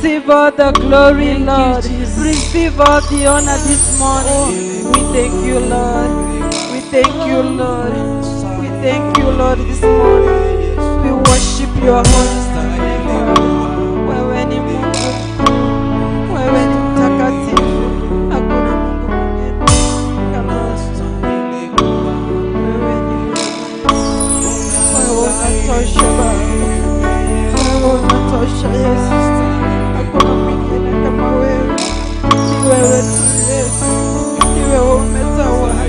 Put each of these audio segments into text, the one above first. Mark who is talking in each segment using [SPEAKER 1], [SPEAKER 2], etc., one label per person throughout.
[SPEAKER 1] Receive all the glory, Lord. Receive all the honor this morning. We thank you, Lord. We thank you, Lord. We thank you, Lord, this morning. We worship your holy name. Wewe ni Mungu mkuu. Wewe ni mtakatifu. Hakuna Mungu mwingine kama wewe. Wewe ni Mungu. Wewe unatosha Baba. Wewe unatosha Yesu. Hakuna mwingine kama wewe. Ni wewe tu Yesu. Ni wewe umetawala.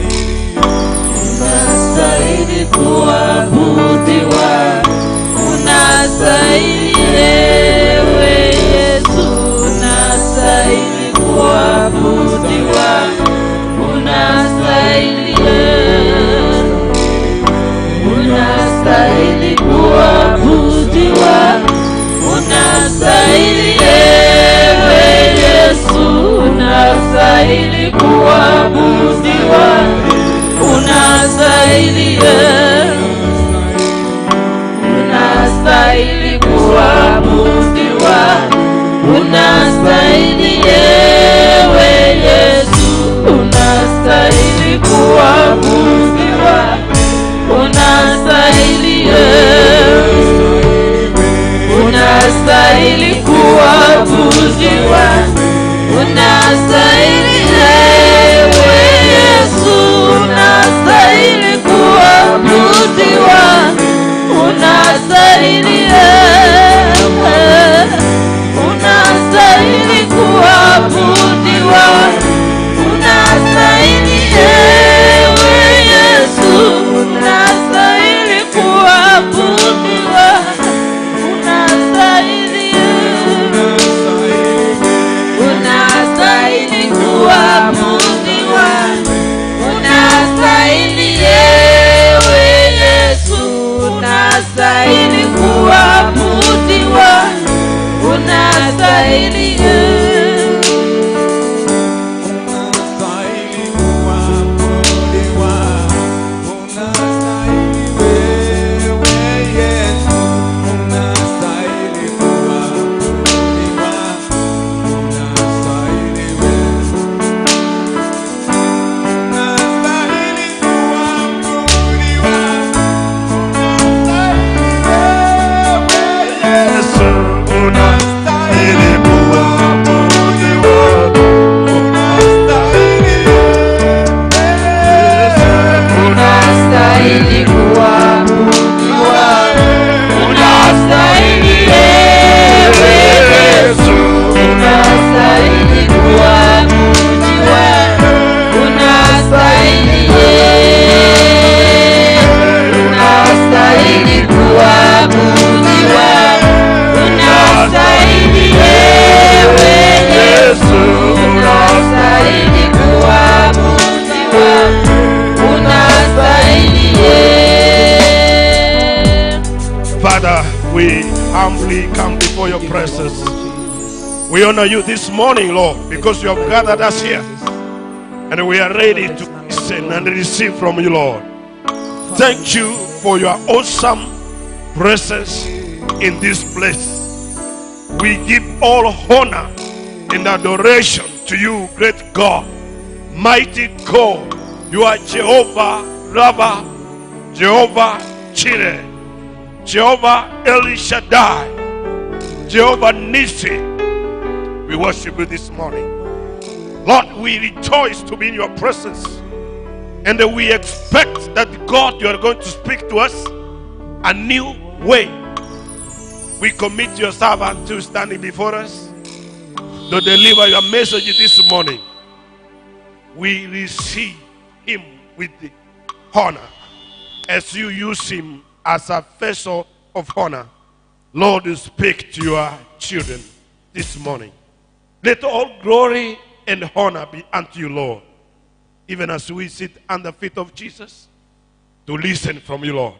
[SPEAKER 2] Unastahili kuabudiwa, unastahili ewe Yesu, unastahili kuabudiwa, unastahili kuabudiwa, unastahili ewe Yesu, unastahili kuabudiwa, unastahili kuabudiwa, unastahili ewe Yesu, unastahili kuabudiwa, unastahili kuabudiwa, unastahili ewe Yesu, unastahili kuabudiwa, unastahili kuabudiwa, unastahili ewe Yesu, unastahili kuabudiwa, unastahili kuabudiwa, unastahili ewe Yesu, unastahili kuabudiwa, unastahili
[SPEAKER 3] We honor you this morning, Lord, because you have gathered us here and we are ready to listen and receive from you, Lord. Thank you for your awesome presence in this place. We give all honor and adoration to you, great God, mighty God. You are Jehovah Rabbah, Jehovah Jireh, Jehovah El Shaddai, Jehovah Nissi. We worship you this morning. Lord, we rejoice to be in your presence. And we expect that God, you are going to speak to us a new way. We commit your servant to standing before us to deliver your message this morning. We receive him with the honor as you use him as a vessel of honor. Lord, you speak to your children this morning. Let all glory and honor be unto you, Lord. Even as we sit on the feet of Jesus to listen from you, Lord.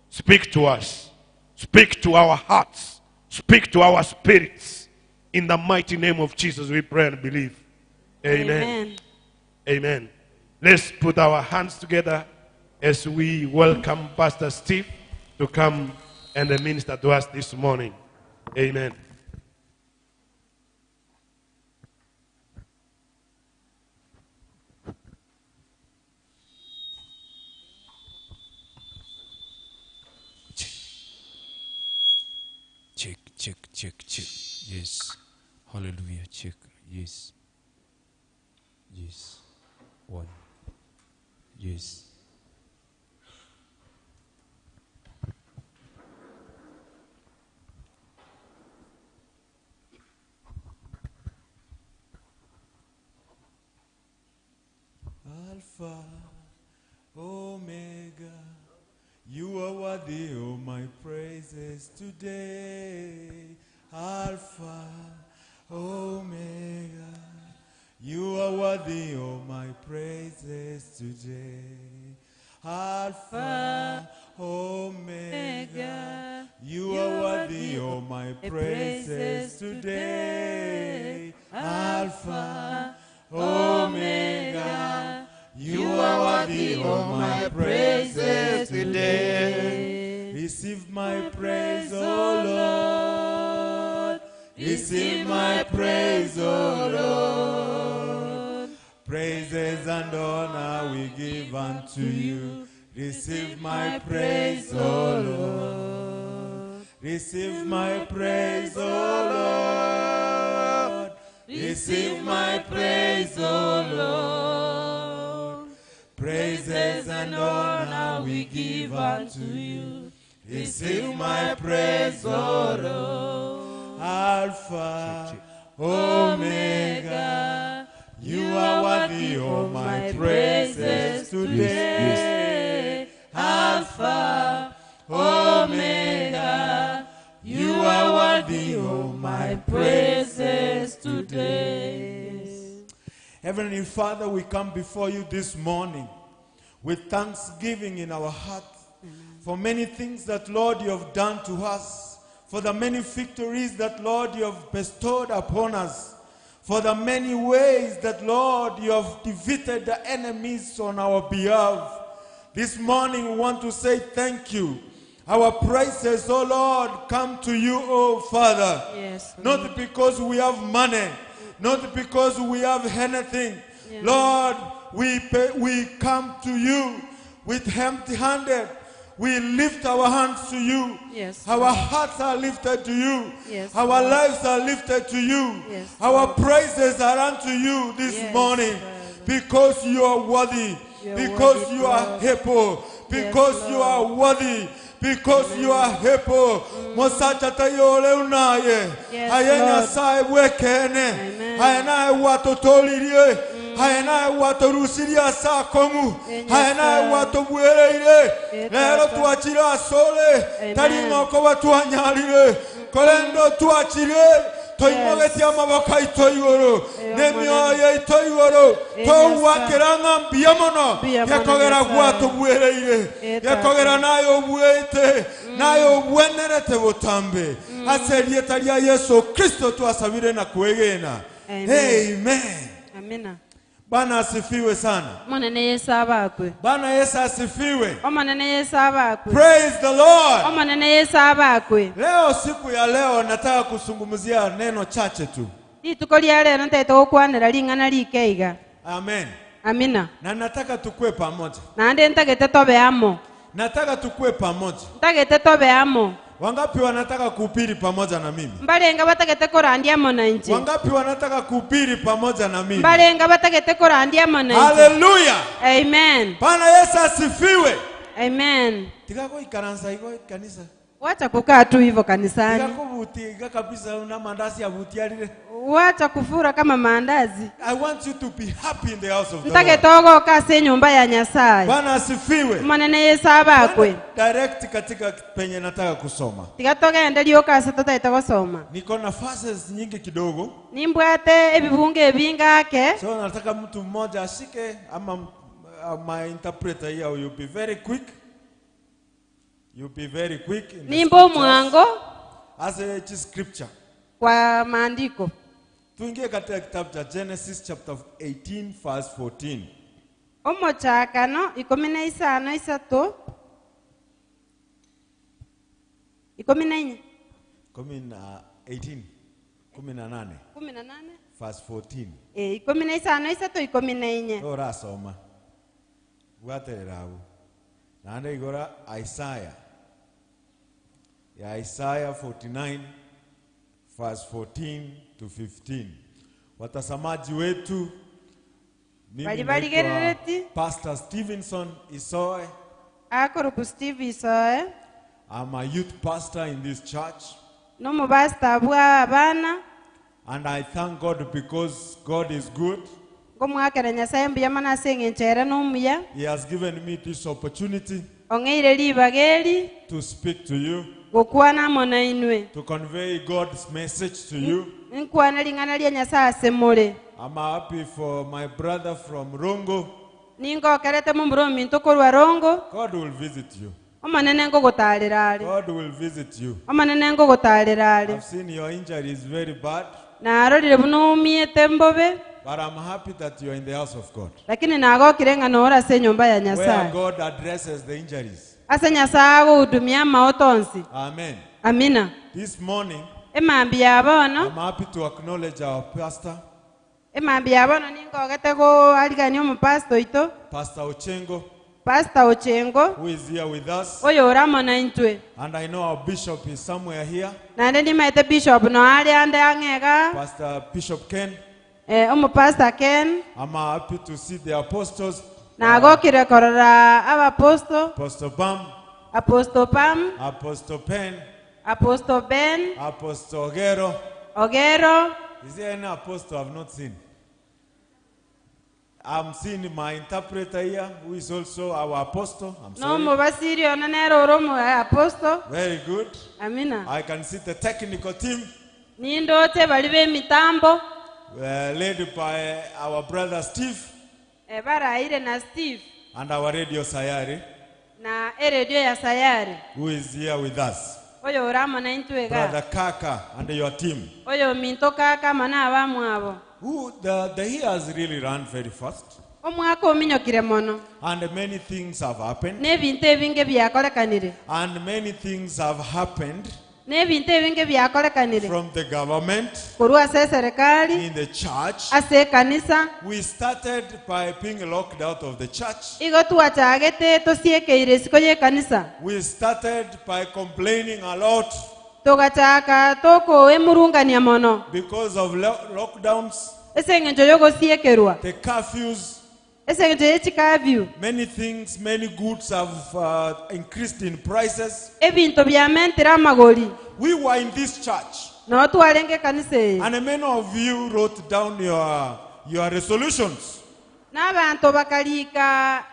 [SPEAKER 3] Speak to us. Speak to our hearts. Speak to our spirits. In the mighty name of Jesus we pray and believe. Amen.
[SPEAKER 2] Amen.
[SPEAKER 3] Amen. Let's put our hands together as we welcome Pastor Steve to come and minister to us this morning. Amen.
[SPEAKER 4] Check, check, check, check. Yes. Hallelujah. Check. Yes. Yes. 1. Yes.
[SPEAKER 5] Alpha, Omega, you are worthy of my praises today. Alpha, Omega, you are worthy of my praises today. Alpha, Omega, you are worthy of my praises today. Alpha, Omega, you are worthy of my praises today. Receive my praise, O Lord. Receive my praise, O Lord. Praises and honor we give unto you. Receive my praise, O Lord. Receive my praise, O Lord. Receive my praise, O Lord. Praises and honor we give unto you. Receive my praise, O Lord. Alpha, Omega, you are worthy of my praises today. Alpha, Omega, you are worthy of my praises today. Heavenly Father, we come before you this morning with thanksgiving in our heart for many things that, Lord, you have done to us, for the many victories that, Lord, you have bestowed upon us, for the many ways that, Lord, you have defeated the enemies on our behalf. This morning we want to say thank you. Our praises, oh Lord, come to you, oh Father.
[SPEAKER 1] Yes,
[SPEAKER 5] Not
[SPEAKER 1] Lord.
[SPEAKER 5] because we have money, not because we have anything.
[SPEAKER 1] Yes.
[SPEAKER 5] Lord, we come to you with empty-handed. We lift our hands to you.
[SPEAKER 1] Yes,
[SPEAKER 5] Our
[SPEAKER 1] Lord.
[SPEAKER 5] hearts are lifted to you.
[SPEAKER 1] Yes,
[SPEAKER 5] Our
[SPEAKER 1] Lord.
[SPEAKER 5] lives are lifted to you.
[SPEAKER 1] Yes,
[SPEAKER 5] Our
[SPEAKER 1] Lord.
[SPEAKER 5] praises are unto you this
[SPEAKER 1] Yes,
[SPEAKER 5] morning.
[SPEAKER 1] Father.
[SPEAKER 5] Because you are worthy.
[SPEAKER 1] You are
[SPEAKER 5] Because
[SPEAKER 1] worthy,
[SPEAKER 5] you are
[SPEAKER 1] Lord.
[SPEAKER 5] able. Because you are worthy. Because you are able. Mosacha tayole unaye.
[SPEAKER 1] Yes,
[SPEAKER 5] Ayena
[SPEAKER 1] Lord.
[SPEAKER 5] sai wekene.
[SPEAKER 1] Amen.
[SPEAKER 5] Ayena watotolirie. Ayena watorusiria sa kongu.
[SPEAKER 1] Yes,
[SPEAKER 5] Ayena
[SPEAKER 1] sir.
[SPEAKER 5] watobwereire.
[SPEAKER 1] Yes,
[SPEAKER 5] Lero
[SPEAKER 1] Papa.
[SPEAKER 5] tuachira sole.
[SPEAKER 1] Amen.
[SPEAKER 5] Tarimo ko batuanyalire. Kolendo tuachire. Toimogetia amaboko ito iguru. Nemioyo ito iguru. Towakiranga mbiamono.
[SPEAKER 1] Mbiamono,
[SPEAKER 5] Gekogera
[SPEAKER 1] yes, sir.
[SPEAKER 5] gwatubwereire. Gekogera nayo bwete. Nayo bwenerete butambe. Aserieta lya Yesu Kristo tuasabire na kuegena.
[SPEAKER 1] Amen.
[SPEAKER 5] Amen.
[SPEAKER 1] Amina.
[SPEAKER 5] Bana asifiwe sana.
[SPEAKER 1] Omonene Yesu abakwe.
[SPEAKER 5] Bana Yesu asifiwe.
[SPEAKER 1] Omonene Yesu abakwe.
[SPEAKER 5] Praise the Lord.
[SPEAKER 1] Omonene Yesu abakwe.
[SPEAKER 5] Leo siku ya leo nataka kusungumzia neno chache tu.
[SPEAKER 1] Ituko lya lero ntaita gukwanira ling'ana likeiga.
[SPEAKER 5] Amen.
[SPEAKER 1] Amina.
[SPEAKER 5] Na nataka tukue pamoja.
[SPEAKER 1] Nande ntagete tobe amo.
[SPEAKER 5] Nataka tukue pamoja.
[SPEAKER 1] Ntagete tobe amo.
[SPEAKER 5] Wangapi wanataka kuhubiri pamoja na mimi?
[SPEAKER 1] Mbalenga batagete kurandia monanchi.
[SPEAKER 5] Wangapi wanataka kuhubiri pamoja na mimi?
[SPEAKER 1] Mbalenga batagete kurandia monanchi.
[SPEAKER 5] Hallelujah.
[SPEAKER 1] Amen.
[SPEAKER 5] Bwana Yesu asifiwe.
[SPEAKER 1] Amen.
[SPEAKER 5] Tikako ikaranza iko kanisa.
[SPEAKER 1] Wacha kukaa tu hivyo kanisani.
[SPEAKER 5] Tikako buti kabisa una mandasi ya buti alile.
[SPEAKER 1] Wacha kufura kama maandazi.
[SPEAKER 5] I want you to be happy in the house of the
[SPEAKER 1] Ntagete
[SPEAKER 5] Lord.
[SPEAKER 1] ogo kase nyumba ya Nyasaye.
[SPEAKER 5] Bwana asifiwe.
[SPEAKER 1] Omonene Yesu abakwe.
[SPEAKER 5] Direct katika penye nataka kusoma.
[SPEAKER 1] Tigatogende lyo kase tutaita gusoma.
[SPEAKER 5] Niko na verses nyingi kidogo.
[SPEAKER 1] Nimbwate ebibunge ebingake.
[SPEAKER 5] So nataka mtu mmoja ashike ama my interpreter here you'll be very quick. You'll be very quick in the
[SPEAKER 1] Nimbo
[SPEAKER 5] scriptures.
[SPEAKER 1] mwango
[SPEAKER 5] As a scripture.
[SPEAKER 1] kwa maandiko.
[SPEAKER 5] Tuingie katika kitabu cha Genesis chapter 18 verse 14.
[SPEAKER 1] Omochakano 15:3 18
[SPEAKER 5] 18 verse 14.
[SPEAKER 1] 15:3 14.
[SPEAKER 5] Ora soma. Waterau. Nande igora Isaiah. Ya Isaiah 49 verse 14 to 15. Watazamaji wetu, mimi naitwa Pastor Stevenson Isoe.
[SPEAKER 1] Akoruku Steve Isoe.
[SPEAKER 5] I'm a youth pastor in this church.
[SPEAKER 1] No mubasta bwa abana.
[SPEAKER 5] And I thank God because God is good.
[SPEAKER 1] Ngomwakera Nyasaye mbuya mana sengenchera n'omuya.
[SPEAKER 5] He has given me this opportunity
[SPEAKER 1] Ongeire libageli
[SPEAKER 5] to speak to you,
[SPEAKER 1] gokwana mona inwe.
[SPEAKER 5] to convey God's message to you.
[SPEAKER 1] Nkwana lingana lya Nyasaye asemole.
[SPEAKER 5] I'm happy for my brother from Rongo.
[SPEAKER 1] Ningo kerete mumburo minto korwa Rongo.
[SPEAKER 5] God will visit you.
[SPEAKER 1] Omanene ngo gotalirale.
[SPEAKER 5] God will visit you.
[SPEAKER 1] Omanene ngo gotalirale.
[SPEAKER 5] I've seen your injury is very bad,
[SPEAKER 1] Na arolire buno miete mbobe.
[SPEAKER 5] but I'm happy that you are in the house of God,
[SPEAKER 1] Lakini nago kirenga nora se nyumba ya
[SPEAKER 5] where
[SPEAKER 1] Nyasaye.
[SPEAKER 5] God addresses the injuries.
[SPEAKER 1] Ase Nyasaye go udumia maotonsi.
[SPEAKER 5] Amen.
[SPEAKER 1] Amina.
[SPEAKER 5] This morning,
[SPEAKER 1] Emambi yabono.
[SPEAKER 5] I'm happy to acknowledge our pastor,
[SPEAKER 1] Emambi yabono ningo gete go aligani omu pastor ito.
[SPEAKER 5] Pastor Ochengo,
[SPEAKER 1] Pastor Ochengo.
[SPEAKER 5] who is here with us.
[SPEAKER 1] Oyo oramo na intwe.
[SPEAKER 5] And I know our bishop is somewhere here,
[SPEAKER 1] Na ndi maite bishop no ali ande angega.
[SPEAKER 5] Pastor Bishop Ken.
[SPEAKER 1] Omu pastor Ken.
[SPEAKER 5] I'm happy to see the apostles,
[SPEAKER 1] Na go kirekorora abaposto.
[SPEAKER 5] Apostle Bam,
[SPEAKER 1] Apostle Pam.
[SPEAKER 5] Apostle Pen,
[SPEAKER 1] Apostle Ben.
[SPEAKER 5] Apostle Ogero.
[SPEAKER 1] Ogero.
[SPEAKER 5] Is there any apostle I've not seen? I'm seeing my interpreter here, who is also our apostle. I'm
[SPEAKER 1] No
[SPEAKER 5] sorry.
[SPEAKER 1] mubasiri onanero oromo apostle.
[SPEAKER 5] Very good.
[SPEAKER 1] Amina.
[SPEAKER 5] I can see the technical team,
[SPEAKER 1] Nindote bali be mitambo.
[SPEAKER 5] led by our brother Steve
[SPEAKER 1] Baraire na Steve.
[SPEAKER 5] and our radio Sayari,
[SPEAKER 1] Na eredio ya Sayari.
[SPEAKER 5] who is here with us.
[SPEAKER 1] Oyo oramo na intwega.
[SPEAKER 5] Brother Kaka and your team.
[SPEAKER 1] Oyo minto kaka mana abamu abo.
[SPEAKER 5] Who the years really ran very fast,
[SPEAKER 1] Omwaka ominyokire mono.
[SPEAKER 5] and many things have happened,
[SPEAKER 1] N'ebintu ebinge byakolekanire.
[SPEAKER 5] and many things have happened
[SPEAKER 1] N'ebintu ebinge byakolekanire.
[SPEAKER 5] from the government,
[SPEAKER 1] Kurwa ase serikali.
[SPEAKER 5] in the church.
[SPEAKER 1] Ase kanisa.
[SPEAKER 5] We started by being locked out of the church.
[SPEAKER 1] Igo tuwachagete tosiekeire siko ye kanisa.
[SPEAKER 5] We started by complaining a lot
[SPEAKER 1] Togachaka toko emurungania mono.
[SPEAKER 5] because of lockdowns,
[SPEAKER 1] Ese ngenjo yogo siekerwa.
[SPEAKER 5] the curfews.
[SPEAKER 1] Ese ngenjo yechikavyu.
[SPEAKER 5] Many things, many goods have increased in prices.
[SPEAKER 1] Ebinto byamentera amagoli.
[SPEAKER 5] We were in this church,
[SPEAKER 1] No tuwalenge kanisa eyo.
[SPEAKER 5] and many of you wrote down your resolutions,
[SPEAKER 1] N'abantu bakalika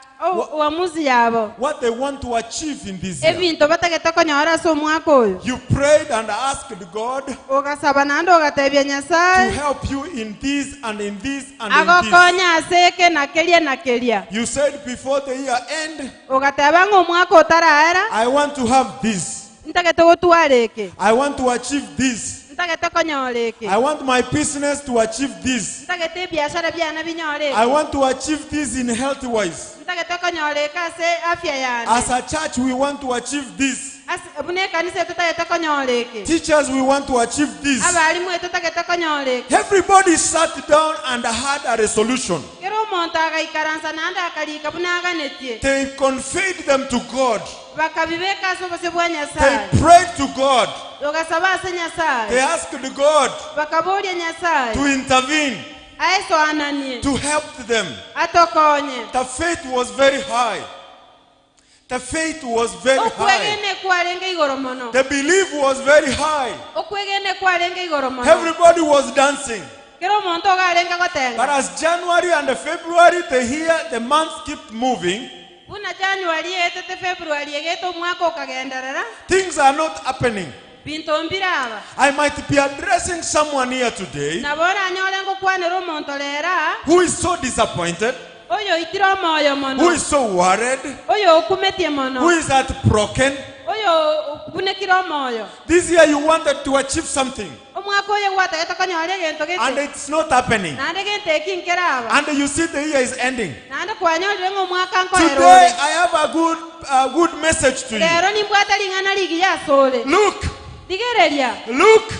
[SPEAKER 1] uamuzi yabo.
[SPEAKER 5] what they want to achieve in this year.
[SPEAKER 1] Ebinto batageta konyora so mwaka oyo.
[SPEAKER 5] You prayed and asked God to
[SPEAKER 1] Ogasaba nando ogatebya Nyasaye.
[SPEAKER 5] help you in this and in this and in this.
[SPEAKER 1] Agokonya aseke na kelia na kelia.
[SPEAKER 5] You said before the year end,
[SPEAKER 1] Ogateba ngo mwaka otaraera.
[SPEAKER 5] I want to have this.
[SPEAKER 1] Ntageta gotwaleke.
[SPEAKER 5] I want to achieve this.
[SPEAKER 1] Ntageta konyoleke.
[SPEAKER 5] I want my business to achieve this.
[SPEAKER 1] Ntageta biashara byana binyoleke.
[SPEAKER 5] I want to achieve this in health wise.
[SPEAKER 1] Ntageta konyoleka ase afya yana.
[SPEAKER 5] As a church, we want to achieve this.
[SPEAKER 1] Abune kanisa tutageta konyoleke.
[SPEAKER 5] Teachers, we want to achieve this.
[SPEAKER 1] Abalimu tutageta konyoleke.
[SPEAKER 5] Everybody sat down and had a resolution.
[SPEAKER 1] Kero monta agaikaransa nanda akalika bunaga netie.
[SPEAKER 5] They conveyed them to God.
[SPEAKER 1] Bakabibeka so bose bwa
[SPEAKER 5] They
[SPEAKER 1] Nyasaye.
[SPEAKER 5] prayed to God.
[SPEAKER 1] Ogasaba ase
[SPEAKER 5] They
[SPEAKER 1] Nyasaye.
[SPEAKER 5] asked God
[SPEAKER 1] Bakabolya
[SPEAKER 5] to
[SPEAKER 1] Nyasaye.
[SPEAKER 5] intervene,
[SPEAKER 1] Aiso ananie.
[SPEAKER 5] to help them.
[SPEAKER 1] Atokonye.
[SPEAKER 5] The faith was very high. The faith was very high.
[SPEAKER 1] Okwegene kwalenge igoro mono.
[SPEAKER 5] The belief was very high.
[SPEAKER 1] Okwegene kwalenge igoro mono.
[SPEAKER 5] Everybody was dancing.
[SPEAKER 1] Kero monto galenga
[SPEAKER 5] But
[SPEAKER 1] gotenga.
[SPEAKER 5] as January and February, the months kept moving,
[SPEAKER 1] Buna January etete February egeto mwaka okagenderera.
[SPEAKER 5] things are not happening.
[SPEAKER 1] Binto mbiraba.
[SPEAKER 5] I might be addressing someone here today
[SPEAKER 1] Nabora anyole ngo kwanero monto lera.
[SPEAKER 5] who is so disappointed,
[SPEAKER 1] Oyo itiro moyo
[SPEAKER 5] who
[SPEAKER 1] mono.
[SPEAKER 5] is so worried,
[SPEAKER 1] Oyo okumetie
[SPEAKER 5] who
[SPEAKER 1] mono.
[SPEAKER 5] is heartbroken.
[SPEAKER 1] Oyo bunekiro moyo.
[SPEAKER 5] This year you wanted to achieve something
[SPEAKER 1] Omwaka oyo gwatageta konyole gento
[SPEAKER 5] and
[SPEAKER 1] gete.
[SPEAKER 5] it's not happening.
[SPEAKER 1] Nande gente ekinkeraba.
[SPEAKER 5] And you see the year is ending.
[SPEAKER 1] Nande kwanyole ngo mwaka
[SPEAKER 5] Today
[SPEAKER 1] nkoero.
[SPEAKER 5] I have a good message to you.
[SPEAKER 1] Lero nimbwata lingana ligi ya sole.
[SPEAKER 5] Look,
[SPEAKER 1] Digereria.
[SPEAKER 5] look,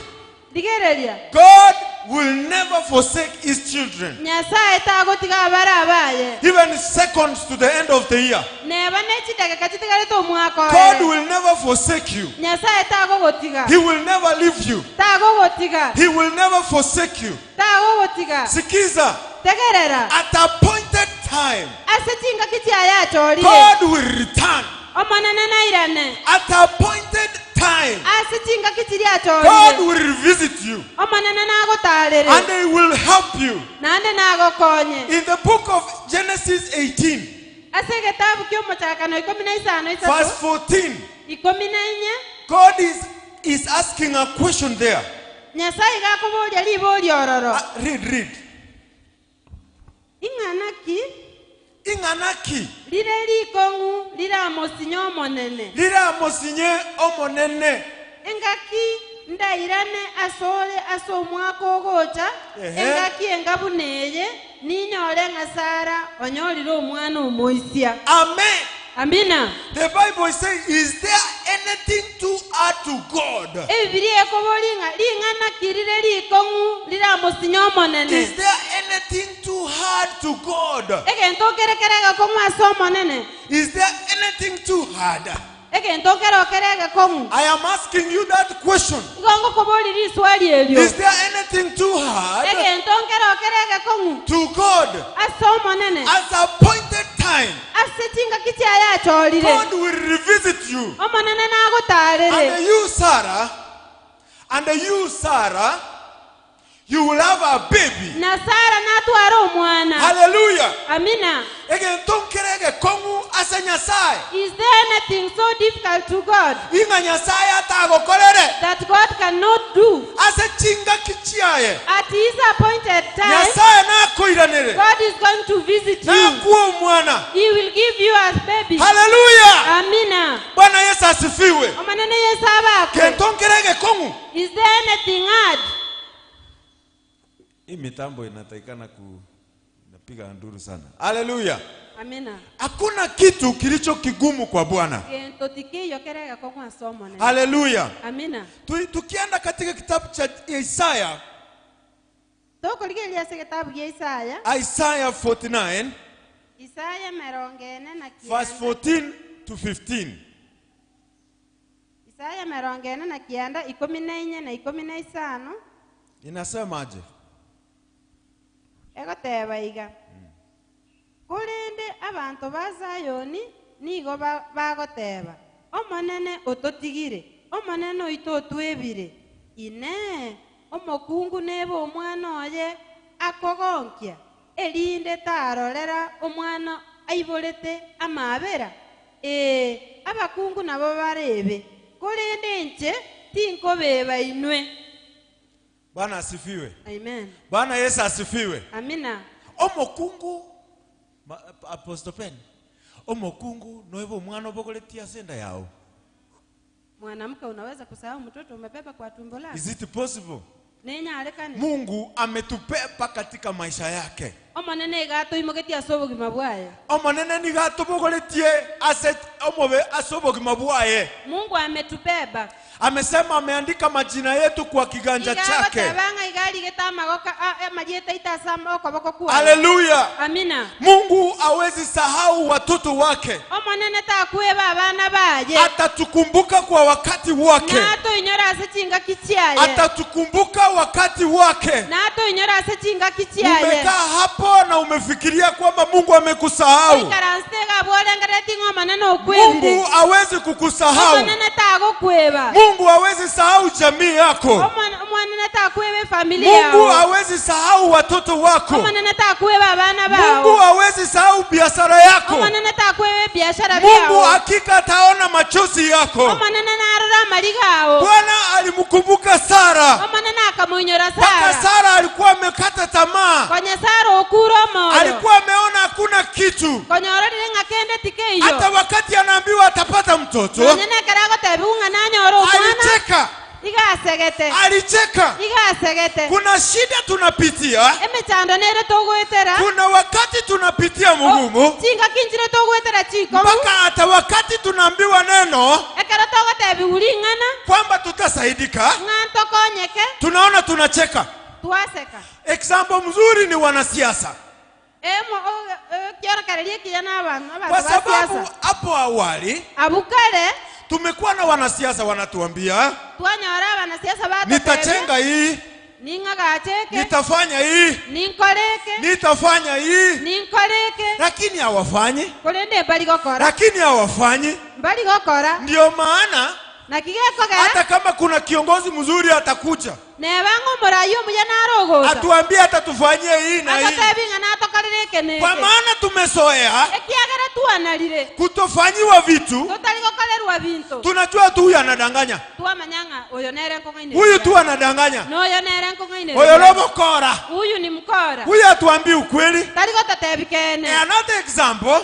[SPEAKER 1] Digereria.
[SPEAKER 5] God will never forsake his children.
[SPEAKER 1] Nyasaye tagotiga abarabaye.
[SPEAKER 5] Even seconds to the end of the year.
[SPEAKER 1] Neba nechidaka chitigale to mwaka.
[SPEAKER 5] God will never forsake you.
[SPEAKER 1] Nyasaye tagotiga.
[SPEAKER 5] He will never leave you.
[SPEAKER 1] Tagotiga.
[SPEAKER 5] He will never forsake you.
[SPEAKER 1] Tagotiga.
[SPEAKER 5] Sikiza.
[SPEAKER 1] Tegerera.
[SPEAKER 5] At appointed time,
[SPEAKER 1] Asetinga kitia chori.
[SPEAKER 5] God will return.
[SPEAKER 1] Omanana nairane.
[SPEAKER 5] At appointed time,
[SPEAKER 1] Asetinga kitiria chori.
[SPEAKER 5] God will revisit you.
[SPEAKER 1] Omanana nagotalere.
[SPEAKER 5] And He will help you.
[SPEAKER 1] Nande nagokonye.
[SPEAKER 5] In the book of Genesis 18,
[SPEAKER 1] Asegetabu kyomochakano 15
[SPEAKER 5] verse 14,
[SPEAKER 1] 14.
[SPEAKER 5] God is asking a question there.
[SPEAKER 1] Nyasaye gakobolya libolya ororo.
[SPEAKER 5] Read.
[SPEAKER 1] Inganaki
[SPEAKER 5] Inganaki.
[SPEAKER 1] lire likongu lira mosinyo monene.
[SPEAKER 5] Lira mosinye omonene.
[SPEAKER 1] Engaki ndairane asole asomwako gocha. Engaki engabuneye ninyole ngasara onyolire omwana omoisia.
[SPEAKER 5] Amen.
[SPEAKER 1] Amina.
[SPEAKER 5] The Bible says, is there anything too hard to God?
[SPEAKER 1] Ebibiri ekobolinga lingana kirire likongu lira mosinyo monene.
[SPEAKER 5] Is there anything too hard to God?
[SPEAKER 1] Egento kerekerega kongu asomonene.
[SPEAKER 5] Is there anything too hard?
[SPEAKER 1] Egento kerekerega kongu.
[SPEAKER 5] I am asking you that question.
[SPEAKER 1] Igongo koboliri swali elyo.
[SPEAKER 5] Is there anything too hard
[SPEAKER 1] Egento kerekerega kongu.
[SPEAKER 5] to God?
[SPEAKER 1] Asomonene.
[SPEAKER 5] At appointed time,
[SPEAKER 1] Asetinga kitia ya cholire.
[SPEAKER 5] God will revisit you.
[SPEAKER 1] Omonene nagotalere.
[SPEAKER 5] And you, Sarah, you will have a baby.
[SPEAKER 1] Na Sara natwara omwana.
[SPEAKER 5] Hallelujah.
[SPEAKER 1] Amina.
[SPEAKER 5] Again, don't kerege kongu asa Nyasaye.
[SPEAKER 1] Is there anything so difficult to God
[SPEAKER 5] Inga Nyasaye atagokolere.
[SPEAKER 1] that God cannot do?
[SPEAKER 5] Asa chinga kichiaye.
[SPEAKER 1] At his appointed time,
[SPEAKER 5] Nyasaye na koiranere.
[SPEAKER 1] God is going to visit
[SPEAKER 5] Na
[SPEAKER 1] you.
[SPEAKER 5] kuwa mwana.
[SPEAKER 1] He will give you a baby.
[SPEAKER 5] Hallelujah.
[SPEAKER 1] Amina.
[SPEAKER 5] Bwana Yesu asifiwe.
[SPEAKER 1] Omonene Yesu abakwe.
[SPEAKER 5] Kenton kerege kongu.
[SPEAKER 1] Is there anything hard?
[SPEAKER 5] Hii mitambo inatakikana napiga nduru sana. Hallelujah.
[SPEAKER 1] Amina.
[SPEAKER 5] Hakuna kitu kilicho kigumu kwa Bwana.
[SPEAKER 1] Gento tikiyo kerega kwa somonene.
[SPEAKER 5] Hallelujah.
[SPEAKER 1] Amina.
[SPEAKER 5] Tukienda katika kitabu cha Isaiah,
[SPEAKER 1] Toko ligelia se kitabu ya Isaya.
[SPEAKER 5] Isaiah 49,
[SPEAKER 1] Isaya merongene na
[SPEAKER 5] verse
[SPEAKER 1] kianda.
[SPEAKER 5] 14 to 15.
[SPEAKER 1] Isaya merongene na kianda 14 na 15.
[SPEAKER 5] Inasemaje?
[SPEAKER 1] Ego teba iga. Kulinde abantu ba Zayoni nigo bagoteba. Omonene ototigire. Omonene oito otwebire. Ine omokungu nebo omwana oye akogonkia. Elinde tarorera omwana aiborete amabera. Abakungu nabo barebe. Kulinde nche tinkobeba inwe.
[SPEAKER 5] Bwana asifiwe.
[SPEAKER 1] Amen.
[SPEAKER 5] Bwana Yesu asifiwe.
[SPEAKER 1] Amina.
[SPEAKER 5] Omokungu Apostle Pen. Omokungu noibo mwana obogoletia senda yao.
[SPEAKER 1] Mwanamke unaweza kusahau mtoto umebeba kwa tumbo lako?
[SPEAKER 5] Is it possible?
[SPEAKER 1] Nenya alekane.
[SPEAKER 5] Mungu ametupepa katika maisha yake.
[SPEAKER 1] Omonene gato imogetia sobogima bwaye.
[SPEAKER 5] Omonene ni gato bogoletie aset omobe asobogima bwaye.
[SPEAKER 1] Mungu ametubeba.
[SPEAKER 5] Amesema ameandika majina yetu kwa kiganja chake. Hallelujah.
[SPEAKER 1] Amina.
[SPEAKER 5] Mungu hawezi sahau watoto wake.
[SPEAKER 1] Omonene takueba abana baye.
[SPEAKER 5] Atatukumbuka kwa wakati wake.
[SPEAKER 1] Nato inyora asechinga kichiaye.
[SPEAKER 5] Atatukumbuka wakati wake.
[SPEAKER 1] Nato inyora asechinga kichiaye.
[SPEAKER 5] Umekaa hapo na umefikiria kwamba Mungu amekusahau. Mungu hawezi kukusahau.
[SPEAKER 1] Omonene tagokueba.
[SPEAKER 5] Mungu hawezi sahau jamii yako.
[SPEAKER 1] Omonene takuebe familia yako.
[SPEAKER 5] Mungu hawezi sahau watoto wako.
[SPEAKER 1] Omonene takueba abana bao.
[SPEAKER 5] Mungu hawezi sahau biashara yako.
[SPEAKER 1] Omonene takuebe biashara byao.
[SPEAKER 5] Mungu hakika ataona machozi yako.
[SPEAKER 1] Omonene narora maligao.
[SPEAKER 5] Bwana alimkumbuka Sara.
[SPEAKER 1] Omonene akamunyora Sara.
[SPEAKER 5] Mpaka Sara alikuwa amekata tamaa.
[SPEAKER 1] Konya Sara okuro moyo.
[SPEAKER 5] Alikuwa ameona hakuna kitu.
[SPEAKER 1] Konya orore ngakende tikeyo.
[SPEAKER 5] Hata wakati anaambiwa atapata mtoto.
[SPEAKER 1] Omonene karago tebunga nanyoro mwana.
[SPEAKER 5] Alicheka.
[SPEAKER 1] Igasegete.
[SPEAKER 5] Alicheka.
[SPEAKER 1] Igasegete.
[SPEAKER 5] Kuna shida tunapitia.
[SPEAKER 1] Emechando nere togoetera.
[SPEAKER 5] Kuna wakati tunapitia mugumu.
[SPEAKER 1] Chinga kinjire togoetera chiko.
[SPEAKER 5] Mpaka hata wakati tunaambiwa neno.
[SPEAKER 1] Ekara togotebi ulingana.
[SPEAKER 5] Kwamba tutasaidika.
[SPEAKER 1] Nganto konyeke.
[SPEAKER 5] Tunaona tunacheka.
[SPEAKER 1] twaseka.
[SPEAKER 5] Example mzuri ni wanasiasa.
[SPEAKER 1] Kiona karelia kijana abantu
[SPEAKER 5] Kwa sababu
[SPEAKER 1] basiasa.
[SPEAKER 5] hapo awali
[SPEAKER 1] Abukale
[SPEAKER 5] tumekuwa na wanasiasa wanatuambia
[SPEAKER 1] twanyora abanasiasa bata.
[SPEAKER 5] nitachenga hii,
[SPEAKER 1] Ninga gacheke.
[SPEAKER 5] nitafanya hii,
[SPEAKER 1] Ninkoleke.
[SPEAKER 5] nitafanya hii,
[SPEAKER 1] Ninkoleke.
[SPEAKER 5] lakini hawafanyi.
[SPEAKER 1] Kulende bali gokora.
[SPEAKER 5] Lakini hawafanyi.
[SPEAKER 1] Bali gokora.
[SPEAKER 5] Ndio maana
[SPEAKER 1] Na kigeko
[SPEAKER 5] hata
[SPEAKER 1] gara.
[SPEAKER 5] kama kuna kiongozi mzuri atakuja
[SPEAKER 1] Nebango murayo mujana arogoza.
[SPEAKER 5] atuambie atatufanyia hii na hii,
[SPEAKER 1] Akatebinga na tokaleke ne.
[SPEAKER 5] kwa maana tumezoea
[SPEAKER 1] Ekiagara tuanalire.
[SPEAKER 5] kutofanyiwa vitu.
[SPEAKER 1] Totali gokolerwa bintu.
[SPEAKER 5] Tunajua tu huyu anadanganya,
[SPEAKER 1] Tuamanyanga oyo nere nkongaine.
[SPEAKER 5] huyu tu anadanganya,
[SPEAKER 1] No yo nere nkongaine.
[SPEAKER 5] huyo robokora,
[SPEAKER 1] Huyu ni mkora.
[SPEAKER 5] huyu atuambii ukweli.
[SPEAKER 1] Tali gotatebikene.
[SPEAKER 5] Another example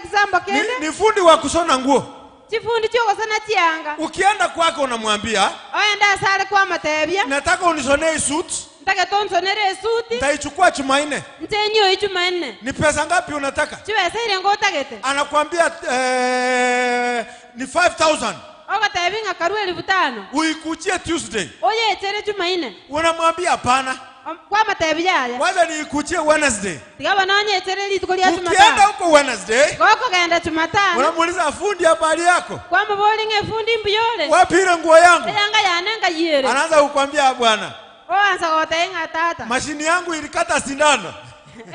[SPEAKER 1] Example kende.
[SPEAKER 5] ni fundi wa kushona nguo.
[SPEAKER 1] Chifundi choko sana chianga.
[SPEAKER 5] Ukienda kwake unamwambia
[SPEAKER 1] Oyenda sare kwa matebia.
[SPEAKER 5] nataka unishonee suit,
[SPEAKER 1] Ntake tonsonere suti.
[SPEAKER 5] nitaichukua Jumanne.
[SPEAKER 1] Ntenyo Jumanne.
[SPEAKER 5] Ni pesa ngapi unataka?
[SPEAKER 1] Chiwesere ngotagete.
[SPEAKER 5] Anakuambia ni 5,000.
[SPEAKER 1] Ogatebinga karwe 5,000.
[SPEAKER 5] Uikujie Tuesday.
[SPEAKER 1] Oye etere Jumanne.
[SPEAKER 5] Unamwambia hapana,
[SPEAKER 1] Kwa matebia ya.
[SPEAKER 5] kwanza niikujie Wednesday.
[SPEAKER 1] Tigaba nanye etere litukolia
[SPEAKER 5] Ukienda
[SPEAKER 1] Jumatano.
[SPEAKER 5] huko Wednesday
[SPEAKER 1] Goko genda Jumatano.
[SPEAKER 5] unamuuliza fundi, habari yako,
[SPEAKER 1] Kwa mbolinge fundi mbiyole.
[SPEAKER 5] wapi ile nguo yangu?
[SPEAKER 1] Yanga yanenga yere.
[SPEAKER 5] Anaanza kukwambia bwana,
[SPEAKER 1] Oanza gotenga tata.
[SPEAKER 5] mashini yangu ilikata sindano,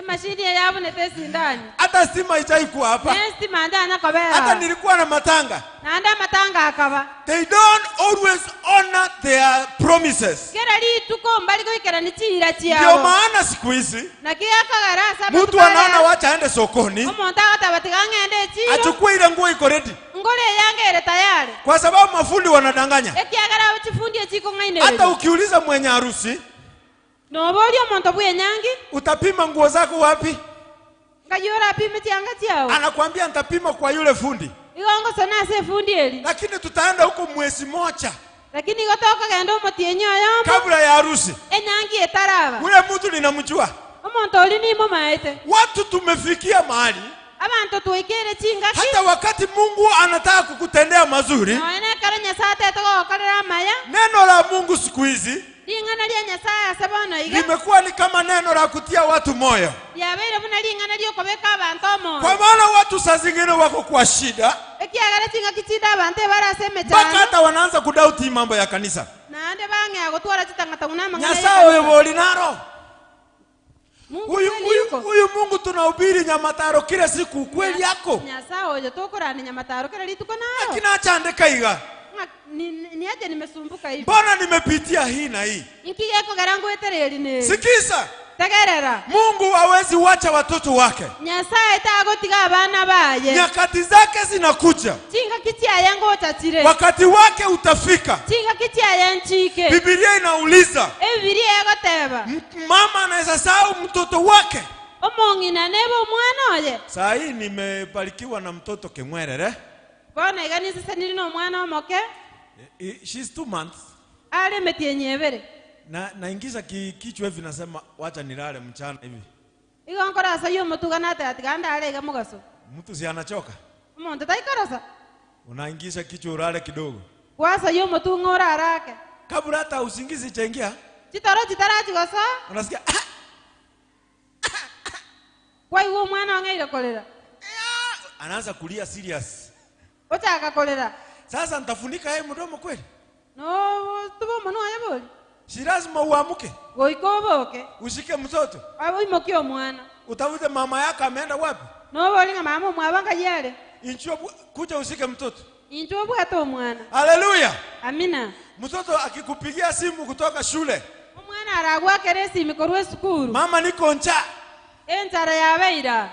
[SPEAKER 1] Mashini yabu netesi ndani.
[SPEAKER 5] hata stima haijaikuwa hapa,
[SPEAKER 1] Nesti mandana kobera.
[SPEAKER 5] hata nilikuwa na matanga.
[SPEAKER 1] Nanda matanga akaba.
[SPEAKER 5] They don't always honor their promises.
[SPEAKER 1] Kera li tuko mbali ko ikera ni chira
[SPEAKER 5] Ndio
[SPEAKER 1] chiao.
[SPEAKER 5] maana siku hizi
[SPEAKER 1] Na kiaka garasa
[SPEAKER 5] mtu anaona wacha aende sokoni
[SPEAKER 1] Omonta atabatiganga ende chiro.
[SPEAKER 5] achukue ile nguo iko ready,
[SPEAKER 1] Ngole yange ere tayari.
[SPEAKER 5] kwa sababu mafundi wanadanganya.
[SPEAKER 1] Ekiagara chifundi echiko ngaine.
[SPEAKER 5] Hata ukiuliza mwenye harusi,
[SPEAKER 1] No boli omonto bwe nyangi.
[SPEAKER 5] utapima nguo zako wapi?
[SPEAKER 1] Ngayora pime chianga chiao.
[SPEAKER 5] Anakuambia nitapima kwa yule fundi,
[SPEAKER 1] Igongo sana se fundi eli.
[SPEAKER 5] lakini tutaenda huko mwezi moja
[SPEAKER 1] Lakini gotoka gendo motienyo yambo.
[SPEAKER 5] kabla ya harusi.
[SPEAKER 1] Enyangi etaraba.
[SPEAKER 5] Ule mtu ninamjua.
[SPEAKER 1] Omonto oli ni mo maete.
[SPEAKER 5] Watu tumefikia mahali
[SPEAKER 1] Abantu tuikere chinga ki.
[SPEAKER 5] hata wakati Mungu anataka kukutendea mazuri,
[SPEAKER 1] No ene karanya sate to gokorera maya.
[SPEAKER 5] neno la Mungu siku hizi
[SPEAKER 1] Lingana lya Nyasaye asabano iga.
[SPEAKER 5] limekuwa ni kama neno la kutia watu moyo,
[SPEAKER 1] Yabeire muna lingana lyo kobeka abantu omo.
[SPEAKER 5] kwa maana watu saa zingine wako kwa shida
[SPEAKER 1] Ekiagara chinga kichida abantu baraseme
[SPEAKER 5] mpaka
[SPEAKER 1] cyane.
[SPEAKER 5] hata wanaanza kudauti mambo ya kanisa.
[SPEAKER 1] Nande bange agotwara chitangata unama
[SPEAKER 5] Nyasaye huyo bolinaro,
[SPEAKER 1] Mungu
[SPEAKER 5] huyu Mungu tunahubiri Nyamataro kila siku, ukweli yako
[SPEAKER 1] Nyasaye oyo tokorana nyamataro kera lituko nayo.
[SPEAKER 5] lakini acha andika iga.
[SPEAKER 1] Ni aje nimesumbuka hivi.
[SPEAKER 5] Mbona nimepitia hii na hii?
[SPEAKER 1] Inkigeko garangu etereri ne.
[SPEAKER 5] Sikiza,
[SPEAKER 1] Tegerera.
[SPEAKER 5] Mungu hawezi wacha watoto wake.
[SPEAKER 1] Nyasaye tagotiga abana baye.
[SPEAKER 5] Nyakati zake zinakuja,
[SPEAKER 1] Chinga kitia yango chachire.
[SPEAKER 5] wakati wake utafika.
[SPEAKER 1] Chinga kitia yanchike.
[SPEAKER 5] Biblia inauliza,
[SPEAKER 1] Ebiria egoteba.
[SPEAKER 5] mama anaweza sahau mtoto wake.
[SPEAKER 1] Omongina nebo mwana oye.
[SPEAKER 5] Saa hii nimebarikiwa na mtoto Kemwerere.
[SPEAKER 1] Bona iganisa seniri no mwana omoke.
[SPEAKER 5] She's 2 months.
[SPEAKER 1] Ale metienyebere.
[SPEAKER 5] Na naingiza kichwa hivi nasema wacha nilale mchana hivi.
[SPEAKER 1] Igonkora sayo mutuganate atiganda ale gamugaso.
[SPEAKER 5] Mtu si anachoka.
[SPEAKER 1] Omonto taikarasa.
[SPEAKER 5] Unaingiza kichwa ulale kidogo.
[SPEAKER 1] Kwasa yo mutungora arake.
[SPEAKER 5] Kabla hata usingizi chaingia,
[SPEAKER 1] Chitaro chitarachi gosa.
[SPEAKER 5] unasikia
[SPEAKER 1] Kwa iwo mwana ongeire kolera.
[SPEAKER 5] anaanza kulia serious.
[SPEAKER 1] Ochaka kolera.
[SPEAKER 5] Sasa nitafunika yeye mdomo kweli?
[SPEAKER 1] No tubo mwana ayaboli.
[SPEAKER 5] Si lazima uamuke,
[SPEAKER 1] Goikoboke.
[SPEAKER 5] ushike mtoto.
[SPEAKER 1] Abo imokio mwana.
[SPEAKER 5] Utafute mama yako ameenda wapi?
[SPEAKER 1] No bolinga mama mwabanga yale.
[SPEAKER 5] Inchua kuja ushike mtoto.
[SPEAKER 1] Injo bwato mwana.
[SPEAKER 5] Haleluya.
[SPEAKER 1] Amina.
[SPEAKER 5] Mtoto akikupigia simu kutoka shule,
[SPEAKER 1] Omwana aragwa keresi mikorwe sukuru.
[SPEAKER 5] mama niko njaa,
[SPEAKER 1] Entara yabeira.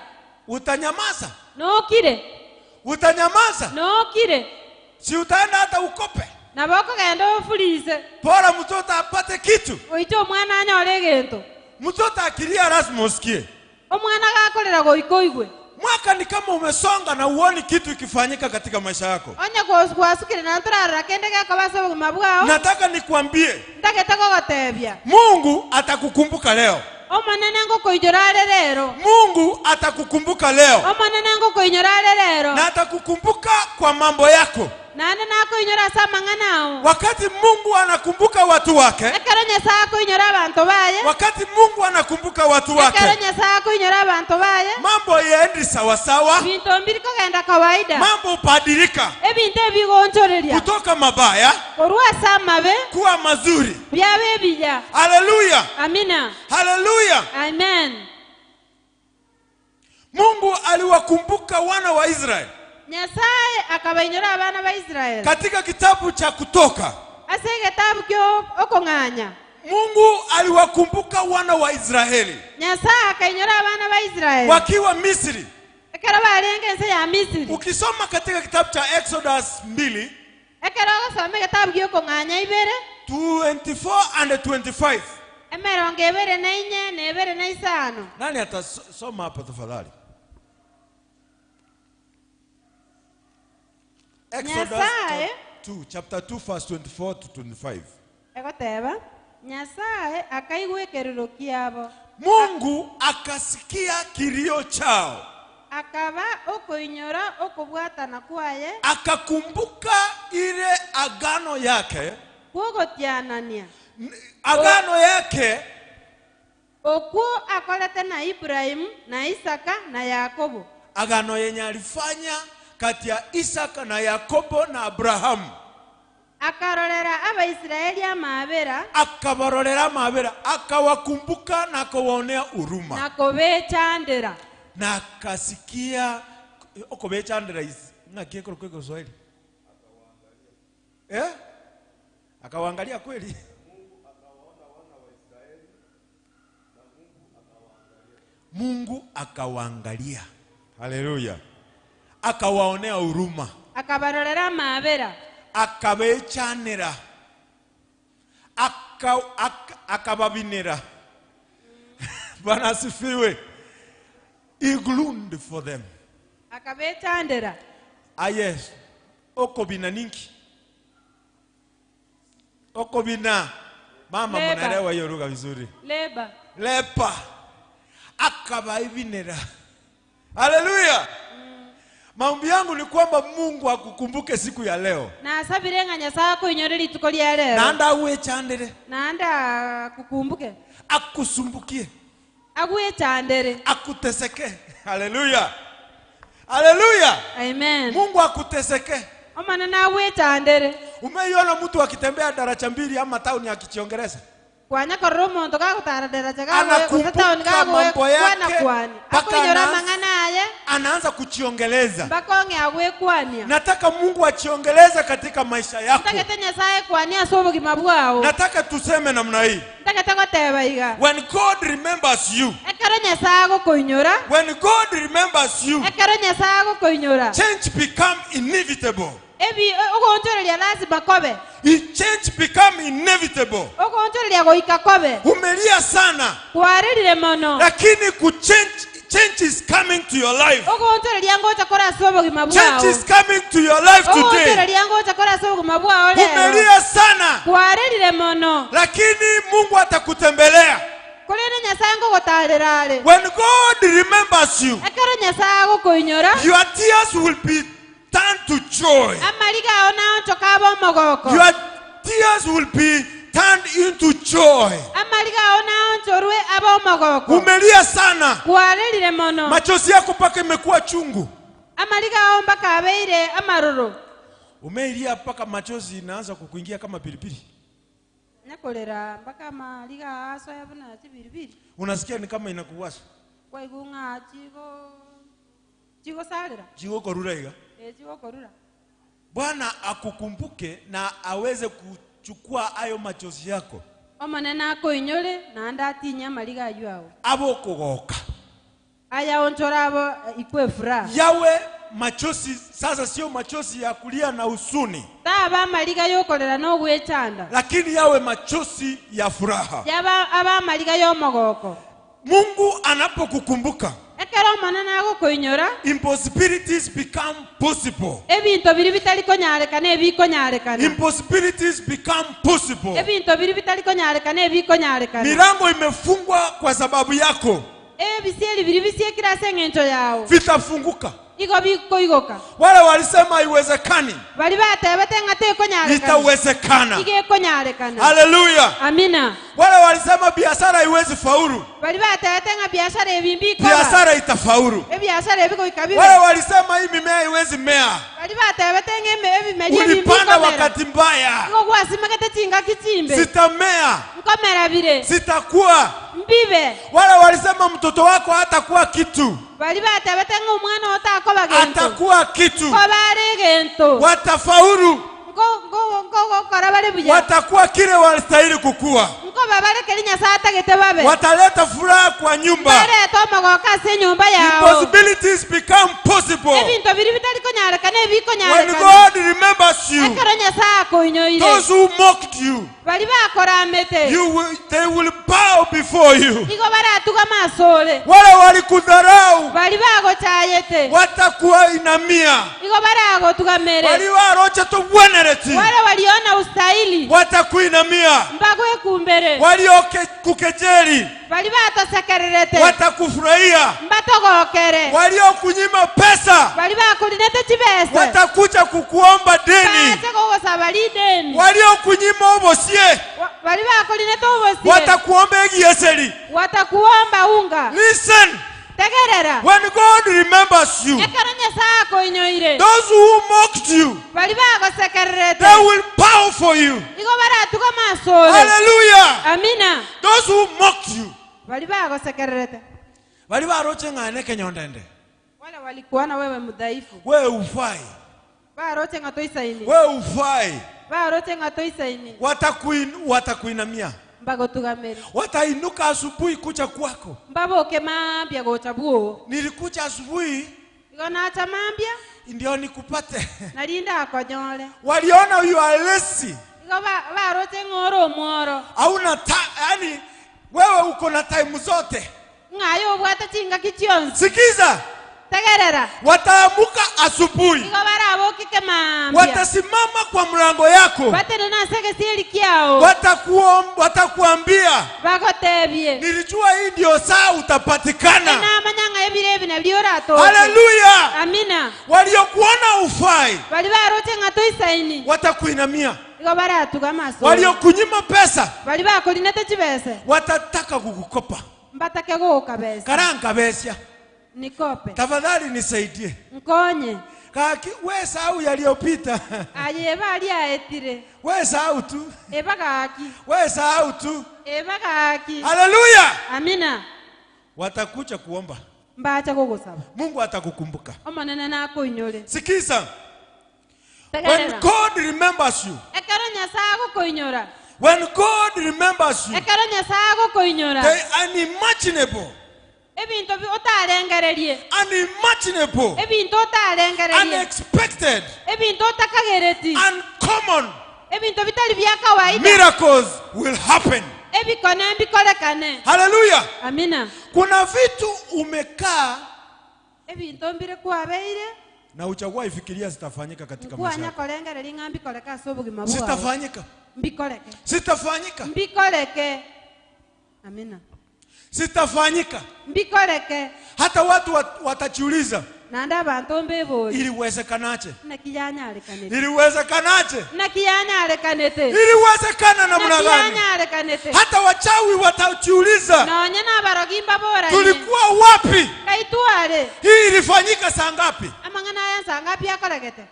[SPEAKER 5] utanyamaza?
[SPEAKER 1] No kire.
[SPEAKER 5] Utanyamaza?
[SPEAKER 1] No kire.
[SPEAKER 5] Si utaenda hata ukope?
[SPEAKER 1] Naboko gendo fulise.
[SPEAKER 5] Bora mtoto apate kitu.
[SPEAKER 1] Oito mwana anyore gento.
[SPEAKER 5] Mtoto akilia lazima usikie.
[SPEAKER 1] Omwana gakolera goikoigwe.
[SPEAKER 5] Mwaka ni kama umesonga na uoni kitu ikifanyika katika maisha yako.
[SPEAKER 1] Onya kwasukire na nturara kende gakabasa bugumabwao.
[SPEAKER 5] Nataka nikuambie,
[SPEAKER 1] Ndagete gogotebia.
[SPEAKER 5] Mungu atakukumbuka leo.
[SPEAKER 1] Omanene ngokoijorare rero.
[SPEAKER 5] Mungu atakukumbuka leo.
[SPEAKER 1] Omanene ngokoijorare rero.
[SPEAKER 5] Na atakukumbuka kwa mambo yako.
[SPEAKER 1] nane nakoinyora samanganao
[SPEAKER 5] wakati Mungu anakumbuka watu wake,
[SPEAKER 1] ekero nyasaye akoinyora abantu baye
[SPEAKER 5] wakati Mungu anakumbuka watu wake,
[SPEAKER 1] ekero nyasaye akoinyora abantu baye
[SPEAKER 5] mambo yendi sawa sawa,
[SPEAKER 1] bintu mbiri kogenda kawaida
[SPEAKER 5] mambo upadirika
[SPEAKER 1] ebintu ebigonchoreria
[SPEAKER 5] kutoka mabaya
[SPEAKER 1] korwa samabe
[SPEAKER 5] kuwa mazuri.
[SPEAKER 1] byabe bija.
[SPEAKER 5] Haleluya,
[SPEAKER 1] Amina.
[SPEAKER 5] haleluya.
[SPEAKER 1] Amen.
[SPEAKER 5] Mungu aliwakumbuka wana wa Israeli
[SPEAKER 1] Nyasaye akabainyora abana ba Israeli
[SPEAKER 5] katika kitabu cha Kutoka.
[SPEAKER 1] ase kitabu kyo okong'anya.
[SPEAKER 5] Mungu aliwakumbuka wana wa Israeli
[SPEAKER 1] Nyasaye akainyora abana ba Israeli
[SPEAKER 5] wakiwa Misri.
[SPEAKER 1] ekero barenga ense ya Misiri.
[SPEAKER 5] Ukisoma katika kitabu cha Exodus 2
[SPEAKER 1] ekero osome kitabu kyo okong'anya
[SPEAKER 5] 24 and 25.
[SPEAKER 1] emerongo 24 na 25.
[SPEAKER 5] Nani atasoma hapa tafadhali? Exodus
[SPEAKER 1] Nyasaye
[SPEAKER 5] chapter 2 verse 24 to 25.
[SPEAKER 1] ekoteba Nyasaye akaigwa ekerero kiabo
[SPEAKER 5] Mungu akasikia kilio chao,
[SPEAKER 1] akaba okoinyora okobwatana kwaye
[SPEAKER 5] akakumbuka ile agano yake.
[SPEAKER 1] kwogotianania
[SPEAKER 5] Agano yake
[SPEAKER 1] okwo akolete na Ibrahimu na Isaka na Yakobo.
[SPEAKER 5] agano yenye alifanya kati ya Isaka na Yakobo na Abrahamu.
[SPEAKER 1] Akarorera Abaisraeli amabera
[SPEAKER 5] Akabarorera amabera, akawakumbuka na akawaonea huruma
[SPEAKER 1] na kobechandera.
[SPEAKER 5] na akasikia okobechandera hizi ngakie kwa Kiswahili akawaangalia kweli. Mungu akawaangalia, haleluya, akawaonea huruma,
[SPEAKER 1] Akabarorera amabera
[SPEAKER 5] akabechanira, akababinira. Bwana asifiwe. He gloomed for them.
[SPEAKER 1] akabechandera.
[SPEAKER 5] Yes. Okobina ninki. Okobina. Mama
[SPEAKER 1] Leba.
[SPEAKER 5] mnaelewa hiyo lugha vizuri. Lepa. Akabaibinera. Haleluya. Maombi yangu ni kwamba Mungu akukumbuke siku ya leo.
[SPEAKER 1] Na asabirenga Nyasaye akoinyorera ituko lya lero.
[SPEAKER 5] Nanda uwechandere.
[SPEAKER 1] Nanda kukumbuke.
[SPEAKER 5] Akusumbukie.
[SPEAKER 1] Agwechandere.
[SPEAKER 5] Akuteseke. Haleluya. Haleluya.
[SPEAKER 1] Amen.
[SPEAKER 5] Mungu akuteseke.
[SPEAKER 1] Omana na agwechandere.
[SPEAKER 5] Umeiona mtu akitembea daraja mbili ama tauni akichingereza?
[SPEAKER 1] Kwanya koromo ntoka kutara daraja
[SPEAKER 5] Anakumbuka mambo yake
[SPEAKER 1] kwani.
[SPEAKER 5] mpaka
[SPEAKER 1] Akoinyora mangana aye.
[SPEAKER 5] anaanza kuchiongeleza.
[SPEAKER 1] Bakonge agwekwania.
[SPEAKER 5] Nataka Mungu achiongeleze katika maisha yako.
[SPEAKER 1] Nataka Nyasaye kwani asobo kimabwao.
[SPEAKER 5] Nataka tuseme namna hii.
[SPEAKER 1] Nataka goteba iga.
[SPEAKER 5] When God remembers you,
[SPEAKER 1] Ekero Nyasaye agokoinyora.
[SPEAKER 5] when God remembers you,
[SPEAKER 1] Ekero Nyasaye agokoinyora.
[SPEAKER 5] change become inevitable.
[SPEAKER 1] Ebi ogonchoreria lazima kobe.
[SPEAKER 5] Change become inevitable.
[SPEAKER 1] Ogonchoreria goika kobe.
[SPEAKER 5] Umelia sana,
[SPEAKER 1] Kwarerire mono.
[SPEAKER 5] lakini change is coming to your life.
[SPEAKER 1] Ogonchoreria ngocha kora asobo kimabwao.
[SPEAKER 5] Change is coming to your life today.
[SPEAKER 1] Ogonchoreria ngocha kora asobo kimabwao leo.
[SPEAKER 5] Umelia sana,
[SPEAKER 1] Kwarerire mono.
[SPEAKER 5] lakini Mungu atakutembelea.
[SPEAKER 1] Kulina Nyasaye ngogotarerare.
[SPEAKER 5] When God remembers you,
[SPEAKER 1] Ekero Nyasaye agokoinyora.
[SPEAKER 5] your tears will be turned to joy.
[SPEAKER 1] Amaliga ona onchoka bomogoko.
[SPEAKER 5] Your tears will be turned into joy.
[SPEAKER 1] Amaliga ona onchorwe abomogoko.
[SPEAKER 5] Umelia sana,
[SPEAKER 1] Kwarerire mono.
[SPEAKER 5] machozi yako paka imekuwa chungu.
[SPEAKER 1] Amaliga omba kabeire amaroro.
[SPEAKER 5] Umeilia paka machozi inaanza kukuingia kama pilipili.
[SPEAKER 1] Nakolera mpaka maliga aso yabona tibiribiri.
[SPEAKER 5] Unasikia ni kama inakuwasha.
[SPEAKER 1] Kwa igunga chigo salira.
[SPEAKER 5] Jigo korura higa.
[SPEAKER 1] Chigo korura.
[SPEAKER 5] Bwana akukumbuke na aweze kuchukua hayo machozi yako.
[SPEAKER 1] Omanena koinyole na ndatinya maliga yuao.
[SPEAKER 5] Abo kugoka.
[SPEAKER 1] Aya onchora abo ikwe furaha.
[SPEAKER 5] Yawe machozi sasa sio machozi ya kulia na huzuni.
[SPEAKER 1] Taba maliga yokolera no gwechanda.
[SPEAKER 5] Lakini yawe machozi ya furaha.
[SPEAKER 1] Yaba aba maliga yomogoko.
[SPEAKER 5] Mungu anapokukumbuka,
[SPEAKER 1] Ekero manana ago koinyora.
[SPEAKER 5] Impossibilities become possible.
[SPEAKER 1] Ebinto biri bitali konyarekana ebikonyarekana.
[SPEAKER 5] Impossibilities become possible.
[SPEAKER 1] Ebinto biri bitali konyarekana ebikonyarekana.
[SPEAKER 5] Milango imefungwa kwa sababu yako.
[SPEAKER 1] Ebisieli biri bisiekira sengencho yao.
[SPEAKER 5] Vitafunguka.
[SPEAKER 1] Igoka.
[SPEAKER 5] Wale walisema haiwezekani,
[SPEAKER 1] Bali batebete ngate konyalekana.
[SPEAKER 5] itawezekana.
[SPEAKER 1] Ige konyalekana.
[SPEAKER 5] Hallelujah.
[SPEAKER 1] Amina.
[SPEAKER 5] Wale walisema biashara haiwezi faulu,
[SPEAKER 1] Bali batebete nga biashara ebimbi ko.
[SPEAKER 5] biashara itafaulu.
[SPEAKER 1] Ebiashara ebiko ikabibe.
[SPEAKER 5] Wale walisema hii mimea haiwezi mea,
[SPEAKER 1] Bali batebete nge ebimeli ebimbi
[SPEAKER 5] ulipanda
[SPEAKER 1] ko.
[SPEAKER 5] wakati mbaya,
[SPEAKER 1] Ngo kwasimagete chinga kichimbe.
[SPEAKER 5] sitamea,
[SPEAKER 1] Nkomera bire.
[SPEAKER 5] sitakuwa.
[SPEAKER 1] Mbibe.
[SPEAKER 5] Wale walisema mtoto wako hatakuwa kitu,
[SPEAKER 1] Bali batebete nga omwana otako bagento.
[SPEAKER 5] atakuwa kitu.
[SPEAKER 1] Ko bari gento.
[SPEAKER 5] Watafaulu,
[SPEAKER 1] Ngo kora bari buya.
[SPEAKER 5] watakuwa kile walistahili kukua,
[SPEAKER 1] Ngo babare kelinya sata gete babe.
[SPEAKER 5] wataleta furaha kwa nyumba.
[SPEAKER 1] Bare to magoka se nyumba yao.
[SPEAKER 5] Possibilities become possible
[SPEAKER 1] Ebinto biri bitali konyalekana ebiko
[SPEAKER 5] when
[SPEAKER 1] nyalekana.
[SPEAKER 5] God remembers you.
[SPEAKER 1] Ekero Nyasaye akoinyoire.
[SPEAKER 5] Those who mocked you,
[SPEAKER 1] Bali bakoramete.
[SPEAKER 5] they will bow before you.
[SPEAKER 1] Igo baratuga masole.
[SPEAKER 5] Wale walikudharau
[SPEAKER 1] Bali bagochayete.
[SPEAKER 5] watakuinamia,
[SPEAKER 1] Igo baragotugamere.
[SPEAKER 5] wali waroche tubwenereti
[SPEAKER 1] Wale waliona ustahili.
[SPEAKER 5] watakuinamia,
[SPEAKER 1] Mbagwe kumbere.
[SPEAKER 5] waliokukejeli
[SPEAKER 1] Bali batosekererete.
[SPEAKER 5] watakufurahia,
[SPEAKER 1] Mbatogokere.
[SPEAKER 5] waliokunyima pesa
[SPEAKER 1] Bali bakulinete chibese.
[SPEAKER 5] watakuja kukuomba deni,
[SPEAKER 1] Bache kogosaba lideni.
[SPEAKER 5] waliokunyima obosie
[SPEAKER 1] Bali bakulinete obosie.
[SPEAKER 5] watakuomba egieseri.
[SPEAKER 1] Watakuomba unga.
[SPEAKER 5] Listen,
[SPEAKER 1] Tegerera.
[SPEAKER 5] when God remembers you,
[SPEAKER 1] Ekero Nyasaye akoinyoire.
[SPEAKER 5] those who mocked you,
[SPEAKER 1] Bali bagosekererete.
[SPEAKER 5] they will bow for you.
[SPEAKER 1] Igo baratuga masole.
[SPEAKER 5] Hallelujah.
[SPEAKER 1] Amina.
[SPEAKER 5] Those who mocked you,
[SPEAKER 1] Bali bagosekererete.
[SPEAKER 5] bali baroche ngane kenyondende,
[SPEAKER 1] Wale walikuona wewe mdhaifu.
[SPEAKER 5] wewe ufai,
[SPEAKER 1] Baroche ngatoisaini.
[SPEAKER 5] wewe ufai,
[SPEAKER 1] Baroche ngatoisaini.
[SPEAKER 5] watakuinamia,
[SPEAKER 1] Mbagotugamere.
[SPEAKER 5] watainuka asubuhi kucha kwako.
[SPEAKER 1] Mbaboke mambya gocha buo.
[SPEAKER 5] Nilikuja asubuhi
[SPEAKER 1] Igo nacha mambya.
[SPEAKER 5] ndio nikupate.
[SPEAKER 1] Nalinda akonyole.
[SPEAKER 5] Waliona you are lazy,
[SPEAKER 1] Igo baroche ngoro mworo.
[SPEAKER 5] hauna yani wewe uko na time zote.
[SPEAKER 1] Ngayo obwata chinga kichionzi.
[SPEAKER 5] Sikiza,
[SPEAKER 1] Tegerera.
[SPEAKER 5] wataamuka asubuhi,
[SPEAKER 1] Igo barabokike mambya.
[SPEAKER 5] watasimama kwa mlango yako,
[SPEAKER 1] Batene nasege sieli kiao.
[SPEAKER 5] watakuambia
[SPEAKER 1] Bagotebye.
[SPEAKER 5] nilijua hii ndio saa utapatikana.
[SPEAKER 1] Ena manyanga ebire ebina byorato.
[SPEAKER 5] Haleluya.
[SPEAKER 1] Amina.
[SPEAKER 5] Waliokuona ufai
[SPEAKER 1] Bali baroche ngatoisaini.
[SPEAKER 5] watakuinamia,
[SPEAKER 1] Igo baratuga maso.
[SPEAKER 5] waliokunyima pesa
[SPEAKER 1] Bali bakolinete chibese.
[SPEAKER 5] watataka kukukopa.
[SPEAKER 1] Mbatake goka bese.
[SPEAKER 5] Karanga besya,
[SPEAKER 1] Nikope.
[SPEAKER 5] tafadhali nisaidie.
[SPEAKER 1] Nkonye.
[SPEAKER 5] Kaki we sahau yaliyopita.
[SPEAKER 1] Aye bali aetire.
[SPEAKER 5] We sahau tu,
[SPEAKER 1] Ebagaki.
[SPEAKER 5] we sahau tu.
[SPEAKER 1] Ebagaki.
[SPEAKER 5] Haleluya.
[SPEAKER 1] Amina.
[SPEAKER 5] Watakuja kuomba,
[SPEAKER 1] Mbacha gogosaba.
[SPEAKER 5] Mungu atakukumbuka.
[SPEAKER 1] Omonene nako inyole.
[SPEAKER 5] Sikiza, when
[SPEAKER 1] Tegerera.
[SPEAKER 5] God remembers you,
[SPEAKER 1] Ekero Nyasaye agokoinyora.
[SPEAKER 5] when God remembers you,
[SPEAKER 1] Ekero Nyasaye agokoinyora.
[SPEAKER 5] the unimaginable,
[SPEAKER 1] Ebinto otalengererie.
[SPEAKER 5] unimaginable,
[SPEAKER 1] Ebinto otalengererie.
[SPEAKER 5] unexpected,
[SPEAKER 1] Ebinto otakagereti.
[SPEAKER 5] uncommon
[SPEAKER 1] Ebinto bitali bya kawaida.
[SPEAKER 5] miracles will happen.
[SPEAKER 1] Ebikone bikolekane.
[SPEAKER 5] Haleluya.
[SPEAKER 1] Amina.
[SPEAKER 5] Kuna vitu umekaa
[SPEAKER 1] Ebinto mbire kwabeire.
[SPEAKER 5] na uchaguo ifikiria zitafanyika katika maisha
[SPEAKER 1] Kuanya
[SPEAKER 5] yako.
[SPEAKER 1] kolengere linga mbikoleka sobugima bwawe.
[SPEAKER 5] Zitafanyika,
[SPEAKER 1] Mbikoleke.
[SPEAKER 5] zitafanyika,
[SPEAKER 1] Mbikoleke. Amina.
[SPEAKER 5] zitafanyika.
[SPEAKER 1] Mbikoleke.
[SPEAKER 5] Hata watu watajiuliza
[SPEAKER 1] Nanda abantu mbeboli.
[SPEAKER 5] iliwezekanaje?
[SPEAKER 1] Nakiyanyalekanete.
[SPEAKER 5] Iliwezekanaje?
[SPEAKER 1] Nakiyanyalekanete.
[SPEAKER 5] Iliwezekana namna gani?
[SPEAKER 1] Nakiyanyalekanete.
[SPEAKER 5] Hata wachawi watajiuliza
[SPEAKER 1] Nonya nabarogimba bora.
[SPEAKER 5] tulikuwa wapi?
[SPEAKER 1] Kaitwale.
[SPEAKER 5] Hii ilifanyika saa ngapi?
[SPEAKER 1] Amangana yansa ngapi yakolekete.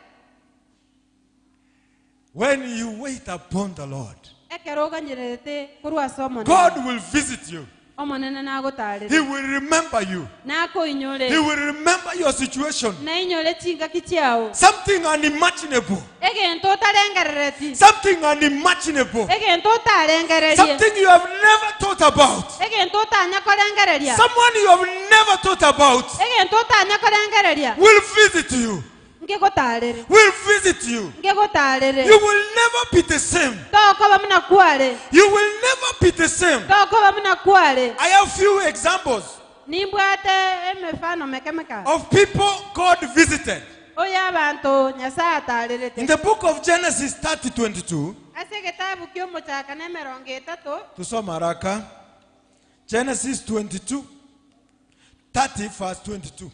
[SPEAKER 5] When you wait upon the Lord,
[SPEAKER 1] Ekeroga nyerete kurwa somo.
[SPEAKER 5] God will visit you.
[SPEAKER 1] Omonene nagotalere.
[SPEAKER 5] He will remember you.
[SPEAKER 1] Nako
[SPEAKER 5] He
[SPEAKER 1] inyole.
[SPEAKER 5] will remember your situation.
[SPEAKER 1] Na inyole chinga kichiao.
[SPEAKER 5] Something unimaginable.
[SPEAKER 1] Egento talengerereti.
[SPEAKER 5] Something unimaginable.
[SPEAKER 1] Egento talengererie.
[SPEAKER 5] Something you have never thought about.
[SPEAKER 1] Egento tanya kolengereria.
[SPEAKER 5] Someone you have never thought about
[SPEAKER 1] Egento tanya kolengereria.
[SPEAKER 5] will visit you.
[SPEAKER 1] Ngegotalere.
[SPEAKER 5] Will visit you.
[SPEAKER 1] Ngegotalere.
[SPEAKER 5] You will never be the same.
[SPEAKER 1] Toko bamuna kwale.
[SPEAKER 5] You will never be the same.
[SPEAKER 1] Toko bamuna kwale.
[SPEAKER 5] I have few examples
[SPEAKER 1] Nimbwate emefano mekemeka.
[SPEAKER 5] of people God visited.
[SPEAKER 1] Oya abantu Nyasaye
[SPEAKER 5] In
[SPEAKER 1] atalerete.
[SPEAKER 5] the book of Genesis 30:22,
[SPEAKER 1] Ase kitabu kyomo cha kane 30.
[SPEAKER 5] tusoma haraka. Genesis 22, 30 verse 22.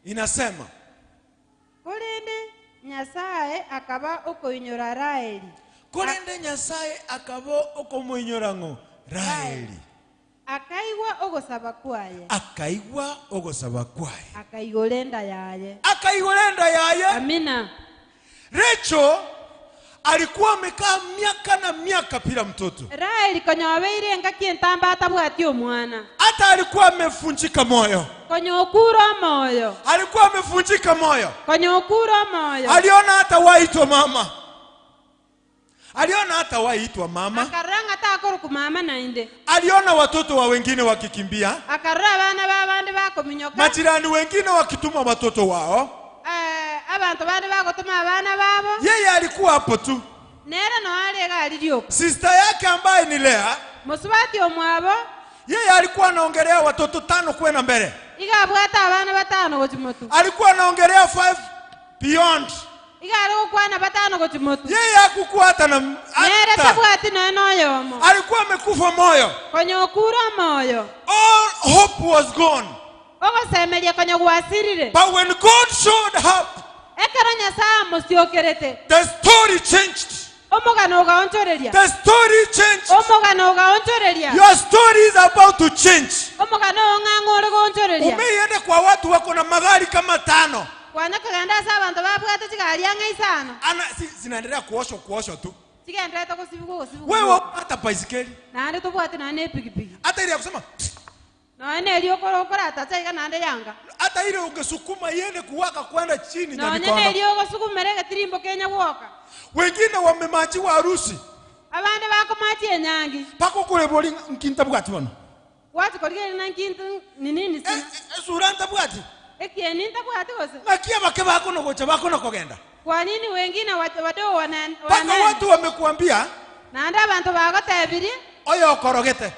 [SPEAKER 5] inasema
[SPEAKER 1] kulinde Nyasaye akaba okoinyora Raheli.
[SPEAKER 5] kulinde Nyasaye akabo okomoinyorango Raheli.
[SPEAKER 1] Akaigwa ogosaba kwaye.
[SPEAKER 5] Akaigwa ogosaba kwaye.
[SPEAKER 1] Akaigolenda yaye.
[SPEAKER 5] Akaigolenda yaye.
[SPEAKER 1] Amina.
[SPEAKER 5] Rachel alikuwa amekaa miaka na miaka bila mtoto.
[SPEAKER 1] Raheli konyobeire ngakientamba atabwati omwana.
[SPEAKER 5] Hata alikuwa amefunjika moyo.
[SPEAKER 1] Konyokura moyo.
[SPEAKER 5] Alikuwa amefunjika moyo.
[SPEAKER 1] Konyokura moyo.
[SPEAKER 5] Aliona hata waitwa mama. Aliona hata waitwa mama.
[SPEAKER 1] Akaranga takoro kumama nainde.
[SPEAKER 5] Aliona watoto wa wengine wakikimbia.
[SPEAKER 1] Akarra bana babandi bakominyoka.
[SPEAKER 5] Majirani wengine wakituma watoto wao.
[SPEAKER 1] Abantu bandi bakotuma abana babo.
[SPEAKER 5] Yeye alikuwa hapo tu.
[SPEAKER 1] Nera no alega alirio.
[SPEAKER 5] Sister yake ambaye ni Lea.
[SPEAKER 1] Musubati omwabo.
[SPEAKER 5] Yeye alikuwa anaongelea watoto 5 kwenda mbele.
[SPEAKER 1] Igabwata abana 5 gochimotu.
[SPEAKER 5] Alikuwa anaongelea 5 beyond.
[SPEAKER 1] Igaro kwana 5 gochimotu.
[SPEAKER 5] Yeye hakukuwa hata na
[SPEAKER 1] Nera tabwati no yomo.
[SPEAKER 5] Alikuwa amekufa moyo.
[SPEAKER 1] Konyokura moyo.
[SPEAKER 5] All hope was gone.
[SPEAKER 1] Ogosemelia konyogwasirire.
[SPEAKER 5] But when God showed up,
[SPEAKER 1] ekero Nyasaye mosiokerete.
[SPEAKER 5] The story changed.
[SPEAKER 1] Omogano gaonchoreria.
[SPEAKER 5] The story changed.
[SPEAKER 1] Omogano gaonchoreria.
[SPEAKER 5] Your story is about to change.
[SPEAKER 1] Omogano ngangore gaonchoreria.
[SPEAKER 5] Umeenda kwa watu wako na magari kama 5.
[SPEAKER 1] Kwana kaganda sa abantu babwata chigari anga isano.
[SPEAKER 5] Ana zinaendelea kuosho tu.
[SPEAKER 1] Chigendeta kusibuko.
[SPEAKER 5] Wewe hata baisikeli.
[SPEAKER 1] Nande tobwate nane pikipiki.
[SPEAKER 5] Hata ile ya kusema
[SPEAKER 1] Nane iliyo korokora tataiga nande yanga.
[SPEAKER 5] hata ile ungesukuma iende kuwaka kwenda chini na
[SPEAKER 1] mikono. Nane iliyo gosukumerega tirimbo Kenya woka.
[SPEAKER 5] Wengine wamemachiwa harusi.
[SPEAKER 1] Abande bako machi enyangi.
[SPEAKER 5] Pako kule boli nkinta bwati bano.
[SPEAKER 1] Watu korigere na nkinta nini sina.
[SPEAKER 5] Suranta bwati.
[SPEAKER 1] Ekieni ntabwati gose.
[SPEAKER 5] Nakia bake bako no gocha bako no kogenda.
[SPEAKER 1] Kwa nini wengine wado wana
[SPEAKER 5] paka watu wamekuambia
[SPEAKER 1] nande abantu bagotebiri
[SPEAKER 5] oyo korogete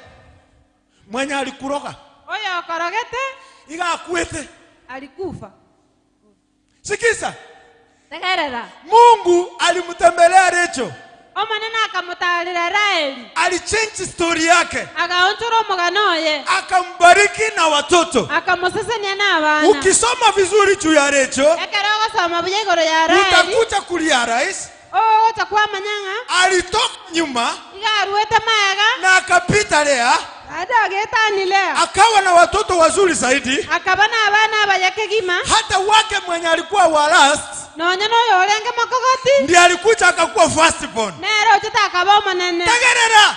[SPEAKER 5] mwenye alikuroga
[SPEAKER 1] oyo korogete
[SPEAKER 5] igakwete
[SPEAKER 1] alikufa.
[SPEAKER 5] Sikiza,
[SPEAKER 1] tegerera,
[SPEAKER 5] Mungu alimtembelea Rachel.
[SPEAKER 1] Omanena akamutalira Raheli.
[SPEAKER 5] Alichange story yake.
[SPEAKER 1] Akaonchora omugano ye.
[SPEAKER 5] Akambariki na watoto.
[SPEAKER 1] Akamusesenia na abana.
[SPEAKER 5] Ukisoma vizuri juu ya Rachel,
[SPEAKER 1] ekero gosoma buyegoro ya Raheli,
[SPEAKER 5] utakuja kurealize
[SPEAKER 1] utakuwa manyanga
[SPEAKER 5] alitoka nyuma
[SPEAKER 1] igaruete maega
[SPEAKER 5] na akapita Lea,
[SPEAKER 1] adageta Lea,
[SPEAKER 5] akawa na watoto wazuri zaidi.
[SPEAKER 1] Akaba na abana abayakegima.
[SPEAKER 5] Hata wake mwenye alikuwa wa last
[SPEAKER 1] nonya no yorenge makogoti
[SPEAKER 5] ndiye alikuja akakuwa first born.
[SPEAKER 1] Nero tutakaba manene.
[SPEAKER 5] Tegerera.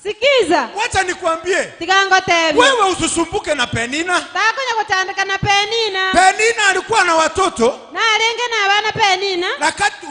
[SPEAKER 1] Sikiza.
[SPEAKER 5] Wacha nikwambie.
[SPEAKER 1] Tigango tebi.
[SPEAKER 5] Wewe usisumbuke na Penina.
[SPEAKER 1] Takunya kutandika na Penina.
[SPEAKER 5] Penina alikuwa na watoto.
[SPEAKER 1] Na alenge na abana Penina.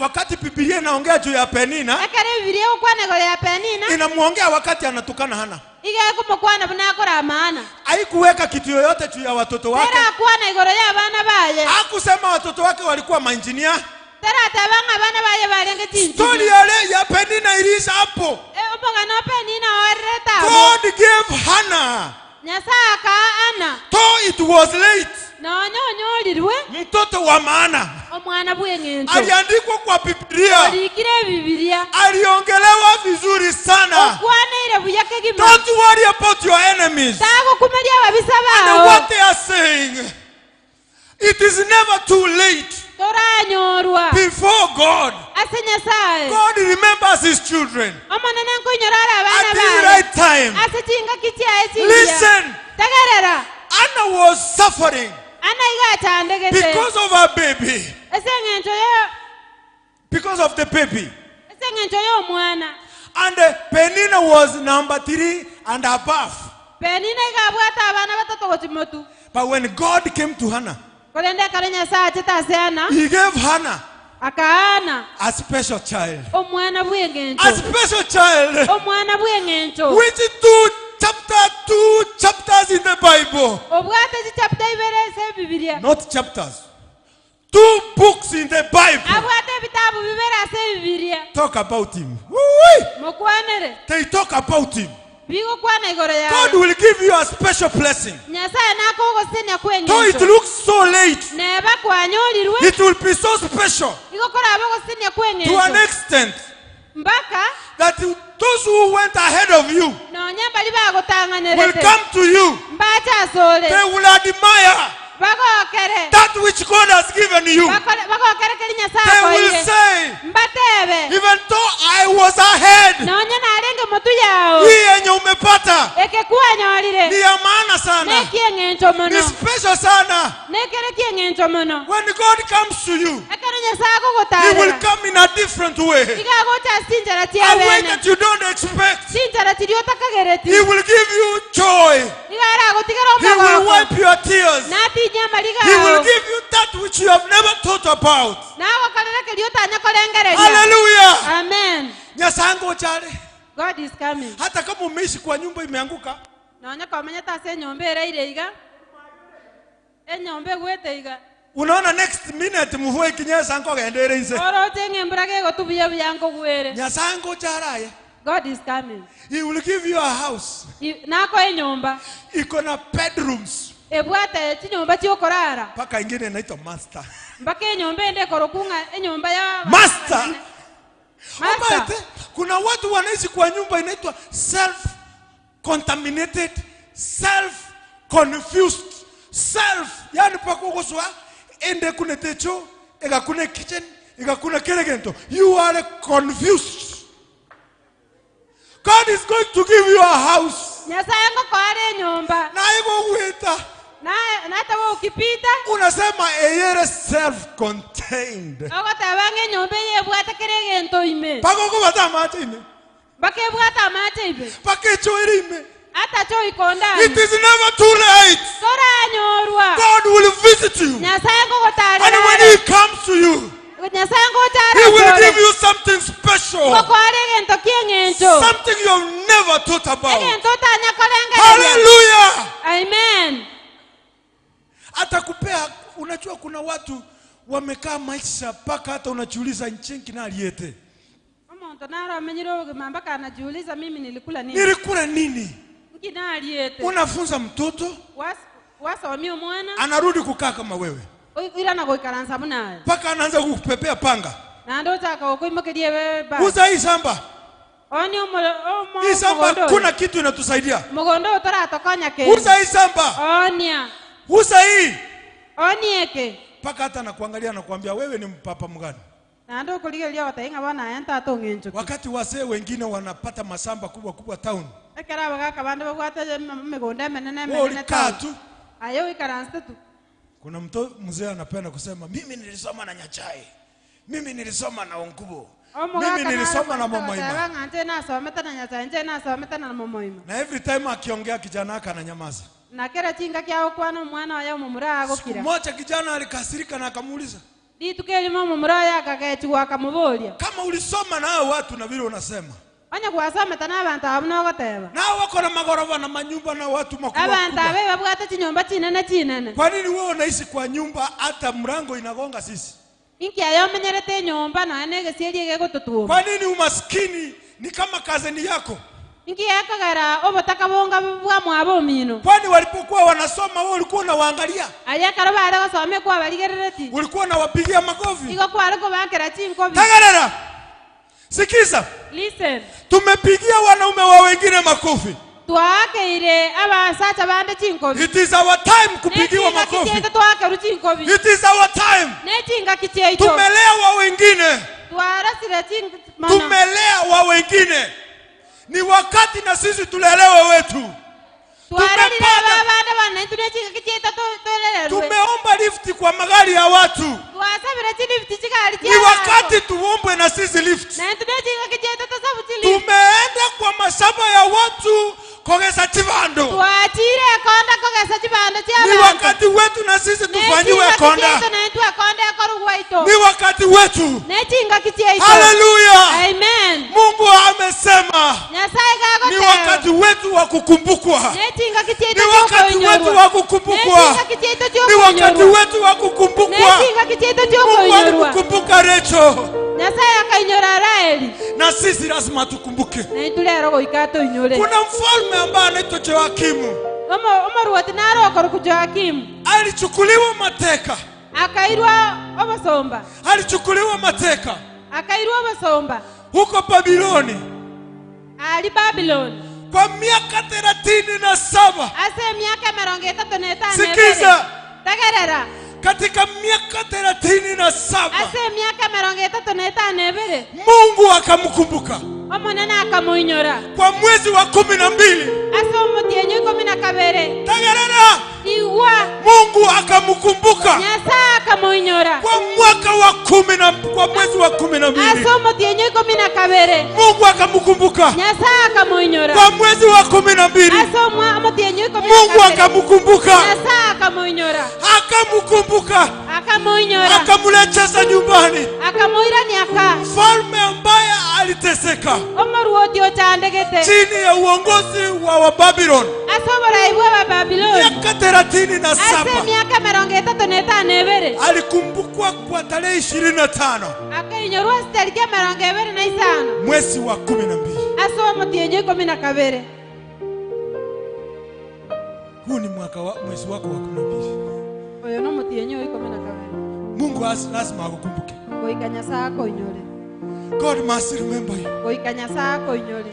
[SPEAKER 5] Wakati Biblia inaongea juu ya Penina.
[SPEAKER 1] Akare Biblia ukwane gole ya Penina.
[SPEAKER 5] Inamuongea wakati anatukana Hana.
[SPEAKER 1] Iga kumukwana bunakora maana.
[SPEAKER 5] Haikuweka kitu yoyote juu ya watoto wake.
[SPEAKER 1] Tera kwana igoro ya abana baye.
[SPEAKER 5] Hakusema watoto wake walikuwa mainjinia.
[SPEAKER 1] Tera tabanga abana baye balenge tinji.
[SPEAKER 5] Story ya Penina ilisha hapo.
[SPEAKER 1] Omugano Penina oreta.
[SPEAKER 5] God gave Hannah.
[SPEAKER 1] Nyasaka ana.
[SPEAKER 5] Though it was late.
[SPEAKER 1] Na nyonyolirwe.
[SPEAKER 5] Mtoto wa maana.
[SPEAKER 1] Omwana bwengenzo.
[SPEAKER 5] Aliandikwa kwa Biblia.
[SPEAKER 1] Alikire Biblia.
[SPEAKER 5] Aliongelewa vizuri sana.
[SPEAKER 1] Okwana buyake gima.
[SPEAKER 5] Don't worry about your enemies.
[SPEAKER 1] Tago kumelia babisa bao.
[SPEAKER 5] And what they are saying, it is never too late
[SPEAKER 1] Toranyorwa.
[SPEAKER 5] before God.
[SPEAKER 1] Asenyasai.
[SPEAKER 5] God remembers his children
[SPEAKER 1] Omanana nkunyorara abana
[SPEAKER 5] at the
[SPEAKER 1] bae.
[SPEAKER 5] right time.
[SPEAKER 1] Asichinga kitia esi.
[SPEAKER 5] Listen.
[SPEAKER 1] Tegerera.
[SPEAKER 5] Anna was suffering
[SPEAKER 1] Ana iga chandegete.
[SPEAKER 5] because of her baby.
[SPEAKER 1] Esengencho yo.
[SPEAKER 5] Because of the baby.
[SPEAKER 1] Esengencho yo mwana.
[SPEAKER 5] And Penina was number 3 and above.
[SPEAKER 1] Penina iga bwata abana batatu gochimotu.
[SPEAKER 5] But when God came to Hannah,
[SPEAKER 1] Kolende karenya saa chitaseana.
[SPEAKER 5] he gave Hannah
[SPEAKER 1] Akaana.
[SPEAKER 5] a special child.
[SPEAKER 1] Omwana bwengencho.
[SPEAKER 5] A special child.
[SPEAKER 1] Omwana bwengencho.
[SPEAKER 5] Which two chapters in the Bible.
[SPEAKER 1] Obwate chi chapter ibere se Biblia.
[SPEAKER 5] Not chapters. 2 books in the Bible.
[SPEAKER 1] Abwate bitabu bibere se Biblia.
[SPEAKER 5] Talk about him. Woo-wee.
[SPEAKER 1] Mokwanere.
[SPEAKER 5] They talk about him.
[SPEAKER 1] Bigo kwana igoro ya.
[SPEAKER 5] God will give you a special blessing.
[SPEAKER 1] Nyasaye nako gosenya
[SPEAKER 5] Though it
[SPEAKER 1] kwengencho.
[SPEAKER 5] looks so late,
[SPEAKER 1] Neba kwanyolirwe.
[SPEAKER 5] it will be so special
[SPEAKER 1] Igokora abo gosenya
[SPEAKER 5] to an
[SPEAKER 1] kwengencho.
[SPEAKER 5] extent
[SPEAKER 1] Mbaka
[SPEAKER 5] that those who went ahead of you
[SPEAKER 1] nonya bali
[SPEAKER 5] will
[SPEAKER 1] bagotanganerete.
[SPEAKER 5] come to you.
[SPEAKER 1] Mbacha asole.
[SPEAKER 5] They will admire that which God has given you. They will say, even though I was ahead, hii yenye umepata ni ya maana sana, ni special sana. When God comes to you, He will come in a different way, a way that you don't expect. He will give you joy. He will wipe your tears. He will give you that which you have never thought about. Hallelujah.
[SPEAKER 1] Amen.
[SPEAKER 5] Nyasango chale.
[SPEAKER 1] God is coming.
[SPEAKER 5] Hata kama umeishi kwa nyumba imeanguka, unaona next minute mvua ikinyesha anko kaendere nje. Nyasango charaye.
[SPEAKER 1] God is coming.
[SPEAKER 5] He will give you a house. Iko na bedrooms. Paka ingine inaitwa master. Master. Master. Kuna watu wanaishi kwa nyumba inaitwa self-contaminated, self-confused, yani pakogoswa ende kuna techo, ega kuna kitchen, ega kuna kelegento. You are confused. God is going to give you a house. Na iko weta. Unasema eyere self-contained. Pako kubata matime. Pakecho erime. It is never too late. God will visit you. And when He comes to you, He will give you something special. Something you have never thought about. Hallelujah.
[SPEAKER 1] Amen.
[SPEAKER 5] Atakupea, unajua kuna watu wamekaa maisha paka hata unajiuliza nchenki na aliyete. Nilikula nini? Unafunza mtoto, anarudi kukaa kama wewe. Paka anaanza kukupepea panga. Uza hii shamba. Hii shamba kuna kitu inatusaidia. Uza hii shamba. Uza hii. Paka hata anakuangalia na kuambia wewe ni mpapa mgani. Wakati wasee wengine wanapata mashamba kubwa kubwa town. Kuna mzee anapenda kusema mimi nilisoma na Nyachai. Mimi nilisoma na Onkubo. Mimi nilisoma na Momoima. Na every time akiongea kijana yake ananyamaza. Siku moja kijana alikasirika na akamuuliza, kama ulisoma na hao watu na vile unasema, na wako na magorofa na manyumba na watu makubwa. Kwa nini wewe unaishi kwa nyumba hata mlango inagonga sisi? Kwa nini umaskini ni kama kazini yako? Kwani walipokuwa wanasoma wewe ulikuwa unawaangalia? Ulikuwa unawapigia makofi? Tagarara. Sikiza.
[SPEAKER 1] Listen.
[SPEAKER 5] Tumepigia wanaume wa wengine makofi. It is our time kupigiwa makofi. It is our time. Tumelea wa wengine. Tumelea wa wengine. Ni wakati na sisi tulelewe wetu. Tumeomba lift kwa magari ya watu. Ni wakati tuombe na sisi lift. Tumeenda kwa mashamba ya watu kogesa chibando. Ni wakati wetu na sisi tufanyiwe konda. Ni wakati wetu. Hallelujah.
[SPEAKER 1] Amen.
[SPEAKER 5] Mungu amesema ni wakati wetu wa kukumbukwa. Ni wakati wetu wa kukumbukwa. Ni wakati wetu wa kukumbukwa. Mungu alikukumbuka Rachel. Na sisi lazima tukumbuke. Kuna mfalme ambaye anaitwa Joakimu. Alichukuliwa mateka. Alichukuliwa mateka. Huko Babiloni. Kwa miaka 37. Sikiza,
[SPEAKER 1] Tegerera.
[SPEAKER 5] katika miaka 37
[SPEAKER 1] Ase miaka 35
[SPEAKER 5] Mungu akamkumbuka
[SPEAKER 1] omonene akamuinyora.
[SPEAKER 5] kwa mwezi wa 12.
[SPEAKER 1] Ase omutienyi 12
[SPEAKER 5] Tegerera,
[SPEAKER 1] igwa
[SPEAKER 5] Mungu akamkumbuka
[SPEAKER 1] Nyasaye akamuinyora.
[SPEAKER 5] kwa mwaka wa kwa mwezi wa 12.
[SPEAKER 1] Ase omutienyi 12
[SPEAKER 5] Mungu akamkumbuka
[SPEAKER 1] Nyasaye akamuinyora.
[SPEAKER 5] kwa mwezi wa 12.
[SPEAKER 1] Ase omutienyi 12
[SPEAKER 5] Mungu akamkumbuka,
[SPEAKER 1] Nyasaye akamuinyora.
[SPEAKER 5] akamkumbuka,
[SPEAKER 1] Akamuinyora.
[SPEAKER 5] akamleta nyumbani.
[SPEAKER 1] Akamuira niaka.
[SPEAKER 5] Mfalme ambaye aliteseka
[SPEAKER 1] Omoruoti ochandegete.
[SPEAKER 5] chini ya uongozi wa Wababiloni
[SPEAKER 1] Ase oboraibwa ba Babiloni.
[SPEAKER 5] miaka 37
[SPEAKER 1] Ase miaka 35
[SPEAKER 5] alikumbukwa kwa tarehe 25
[SPEAKER 1] akainyorwa tariki 25
[SPEAKER 5] mwezi wa 12.
[SPEAKER 1] ase omutienyi 12.
[SPEAKER 5] Huu ni mwezi wako wa 12.
[SPEAKER 1] Oyo no mutienyi 12.
[SPEAKER 5] Mungu lazima akukumbuke.
[SPEAKER 1] Goika Nyasaye akoinyore.
[SPEAKER 5] God must remember you.
[SPEAKER 1] Goika Nyasaye akoinyore.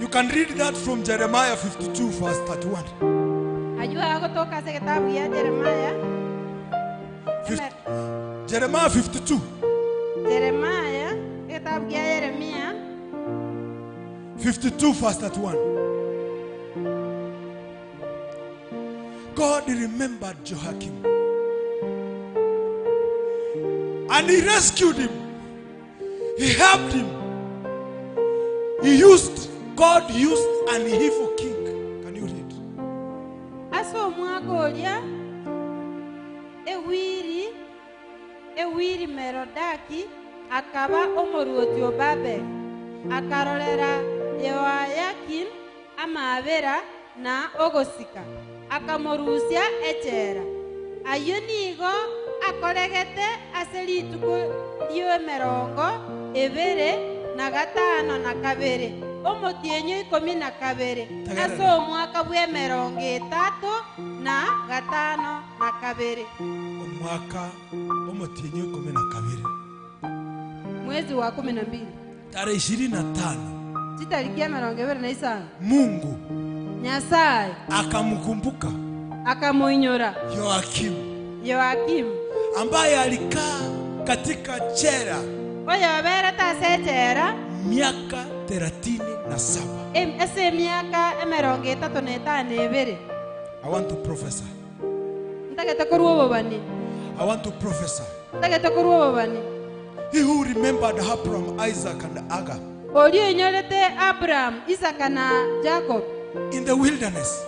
[SPEAKER 5] You can read that from Jeremiah 52 verse 31.
[SPEAKER 1] Ajua agotoka ase kitabu ya Jeremiah.
[SPEAKER 5] Jeremiah 52
[SPEAKER 1] Jeremiah kitabu ya Yeremia
[SPEAKER 5] 52 verse 31. God remembered Jehoiakim and he rescued him. He helped him. God used an evil king. Can you read?
[SPEAKER 1] ase omwagoria ewiri Merodaki akaba omoruoti o Babeli akarorera Yehoyakin amabera na ogosika akamorusia echera ayo nigo akoregete ase rituko rio 25 omutienyi 12 ase omwaka bwa 32
[SPEAKER 5] Omwaka omutienyi 12
[SPEAKER 1] mwezi wa 12
[SPEAKER 5] tarehe 25
[SPEAKER 1] chitariki ya 25
[SPEAKER 5] Mungu
[SPEAKER 1] Nyasaye
[SPEAKER 5] akamkumbuka
[SPEAKER 1] akamuinyora
[SPEAKER 5] Yoakim ambaye alikaa katika jela
[SPEAKER 1] oyo obere tase echera
[SPEAKER 5] miaka 37.
[SPEAKER 1] ase miaka 32.
[SPEAKER 5] I want to prophesy.
[SPEAKER 1] Ntagete korwa obobani.
[SPEAKER 5] I want to prophesy.
[SPEAKER 1] Ntagete korwa obobani.
[SPEAKER 5] He who remembered Abraham, Isaac and Hagar
[SPEAKER 1] Orio inyorete Abraham, Isaac na Jacob
[SPEAKER 5] in the wilderness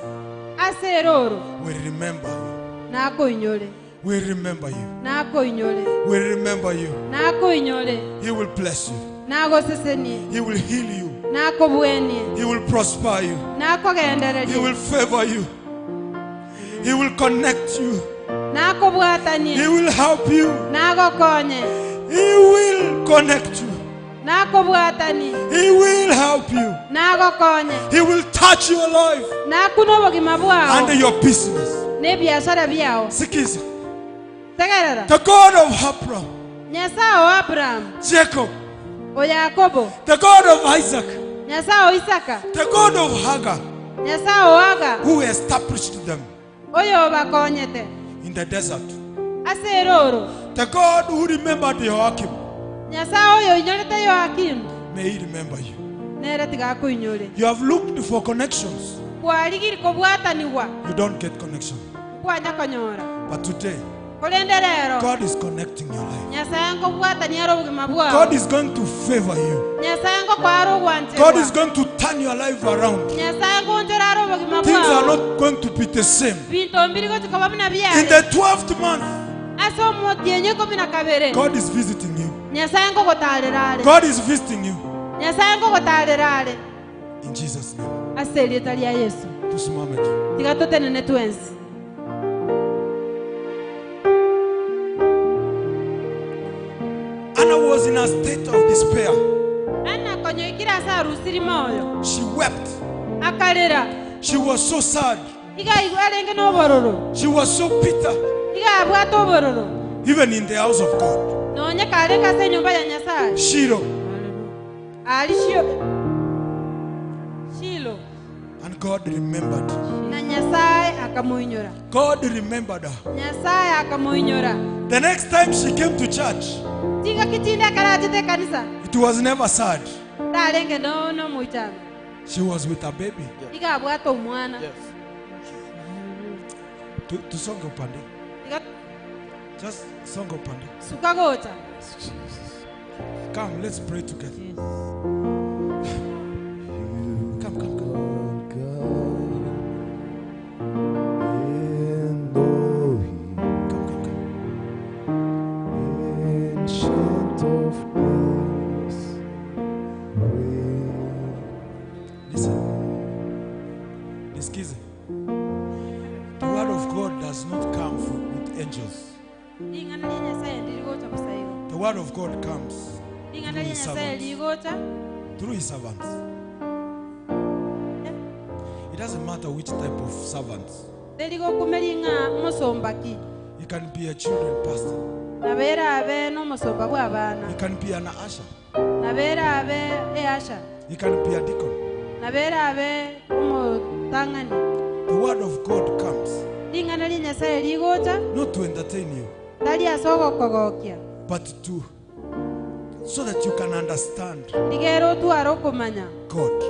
[SPEAKER 1] ase roro
[SPEAKER 5] will remember you.
[SPEAKER 1] nako inyore.
[SPEAKER 5] Will remember you.
[SPEAKER 1] Nako inyore.
[SPEAKER 5] Will remember you.
[SPEAKER 1] Nako inyore.
[SPEAKER 5] He will bless you.
[SPEAKER 1] Nago seseni.
[SPEAKER 5] He will heal you.
[SPEAKER 1] Nako bueni.
[SPEAKER 5] He will prosper you.
[SPEAKER 1] Nako gendereri.
[SPEAKER 5] He will favor you. He will connect you.
[SPEAKER 1] Nako bwatani.
[SPEAKER 5] He will help you.
[SPEAKER 1] Nago konye.
[SPEAKER 5] He will connect you.
[SPEAKER 1] Nako bwatani.
[SPEAKER 5] He will help you.
[SPEAKER 1] Nago konye.
[SPEAKER 5] He will touch your life
[SPEAKER 1] Nakuno bogima bwao.
[SPEAKER 5] and your business.
[SPEAKER 1] Ne biashara byao.
[SPEAKER 5] Sikiza.
[SPEAKER 1] Tegerera.
[SPEAKER 5] The God of Abraham,
[SPEAKER 1] Nyasaye o Abraham,
[SPEAKER 5] Jacob,
[SPEAKER 1] o Yakobo,
[SPEAKER 5] the God of Isaac,
[SPEAKER 1] Nyasaye o Isaka,
[SPEAKER 5] the God of Hagar,
[SPEAKER 1] Nyasaye o Aga,
[SPEAKER 5] who established them
[SPEAKER 1] oyo bakonyete
[SPEAKER 5] in the desert.
[SPEAKER 1] ase roro.
[SPEAKER 5] The God who remembered Joachim,
[SPEAKER 1] Nyasaye oyo inyorete Yoakim,
[SPEAKER 5] may he remember you.
[SPEAKER 1] nere tigakuinyore.
[SPEAKER 5] You have looked for connections.
[SPEAKER 1] Bwarigiri kobwataniwa,
[SPEAKER 5] You don't get connection.
[SPEAKER 1] bwanya konyora.
[SPEAKER 5] But today,
[SPEAKER 1] Kolende rero,
[SPEAKER 5] God is connecting your life.
[SPEAKER 1] Nyasaye nkobwatani aro bugima bwao.
[SPEAKER 5] God is going to favor you.
[SPEAKER 1] Nyasaye nkokwara ogwanje.
[SPEAKER 5] God is going to turn your life around.
[SPEAKER 1] Nyasaye nkonjora aro bugima
[SPEAKER 5] Things are
[SPEAKER 1] bwao.
[SPEAKER 5] not going to be the same.
[SPEAKER 1] Binto mbiri gochikoba buna
[SPEAKER 5] In
[SPEAKER 1] byale.
[SPEAKER 5] the 12th month,
[SPEAKER 1] Ase omutienyi 12.
[SPEAKER 5] God is visiting you.
[SPEAKER 1] Nyasaye nkogotarerare.
[SPEAKER 5] God is visiting you.
[SPEAKER 1] Nyasaye nkogotarerare.
[SPEAKER 5] In Jesus' name.
[SPEAKER 1] Ase erieta ria Yesu.
[SPEAKER 5] Tusimame tu.
[SPEAKER 1] Tiga tutenene twensi.
[SPEAKER 5] Anna was in a state of despair.
[SPEAKER 1] Ana konyoikira ase arusiri moyo.
[SPEAKER 5] She wept.
[SPEAKER 1] Akarera.
[SPEAKER 5] She was so sad.
[SPEAKER 1] Iga igwa renge n'obororo.
[SPEAKER 5] She was so bitter.
[SPEAKER 1] Iga abwata obororo.
[SPEAKER 5] Even in the house of God.
[SPEAKER 1] Nonye kareka ase enyumba ya Nyasaye.
[SPEAKER 5] Shilo.
[SPEAKER 1] Ali Shilo.
[SPEAKER 5] And God remembered.
[SPEAKER 1] Na Nyasaye akamuinyora.
[SPEAKER 5] God remembered her.
[SPEAKER 1] Nyasaye akamuinyora.
[SPEAKER 5] The next time she came to church,
[SPEAKER 1] Tinga kitinda karajite kanisa.
[SPEAKER 5] it was never sad.
[SPEAKER 1] Dalenge no muitana.
[SPEAKER 5] She was with her baby.
[SPEAKER 1] Iga bwato mwana.
[SPEAKER 5] To songa upande.
[SPEAKER 1] Iga
[SPEAKER 5] Just songa upande.
[SPEAKER 1] sukagota.
[SPEAKER 5] Come, let's pray together. Come. Come, Listen. Nisikize. The word of God does not come with angels.
[SPEAKER 1] Ingana ni Nyasaye ndirigota kusayo.
[SPEAKER 5] The word of God comes
[SPEAKER 1] Ingana ni Nyasaye ligota.
[SPEAKER 5] through his servants. It doesn't matter which type of servants.
[SPEAKER 1] Deligo kumelinga musombaki.
[SPEAKER 5] He can be a children pastor.
[SPEAKER 1] Nabera abe no musomba bwa bana.
[SPEAKER 5] He can be an usher.
[SPEAKER 1] Nabera abe asha.
[SPEAKER 5] He can be a deacon.
[SPEAKER 1] Nabera abe umutangani.
[SPEAKER 5] The word of God comes
[SPEAKER 1] Ingana ni Nyasaye ligota.
[SPEAKER 5] not to entertain you,
[SPEAKER 1] Dali asoko kogokia.
[SPEAKER 5] but to so that you can understand
[SPEAKER 1] Ligero tu arokumanya.
[SPEAKER 5] God.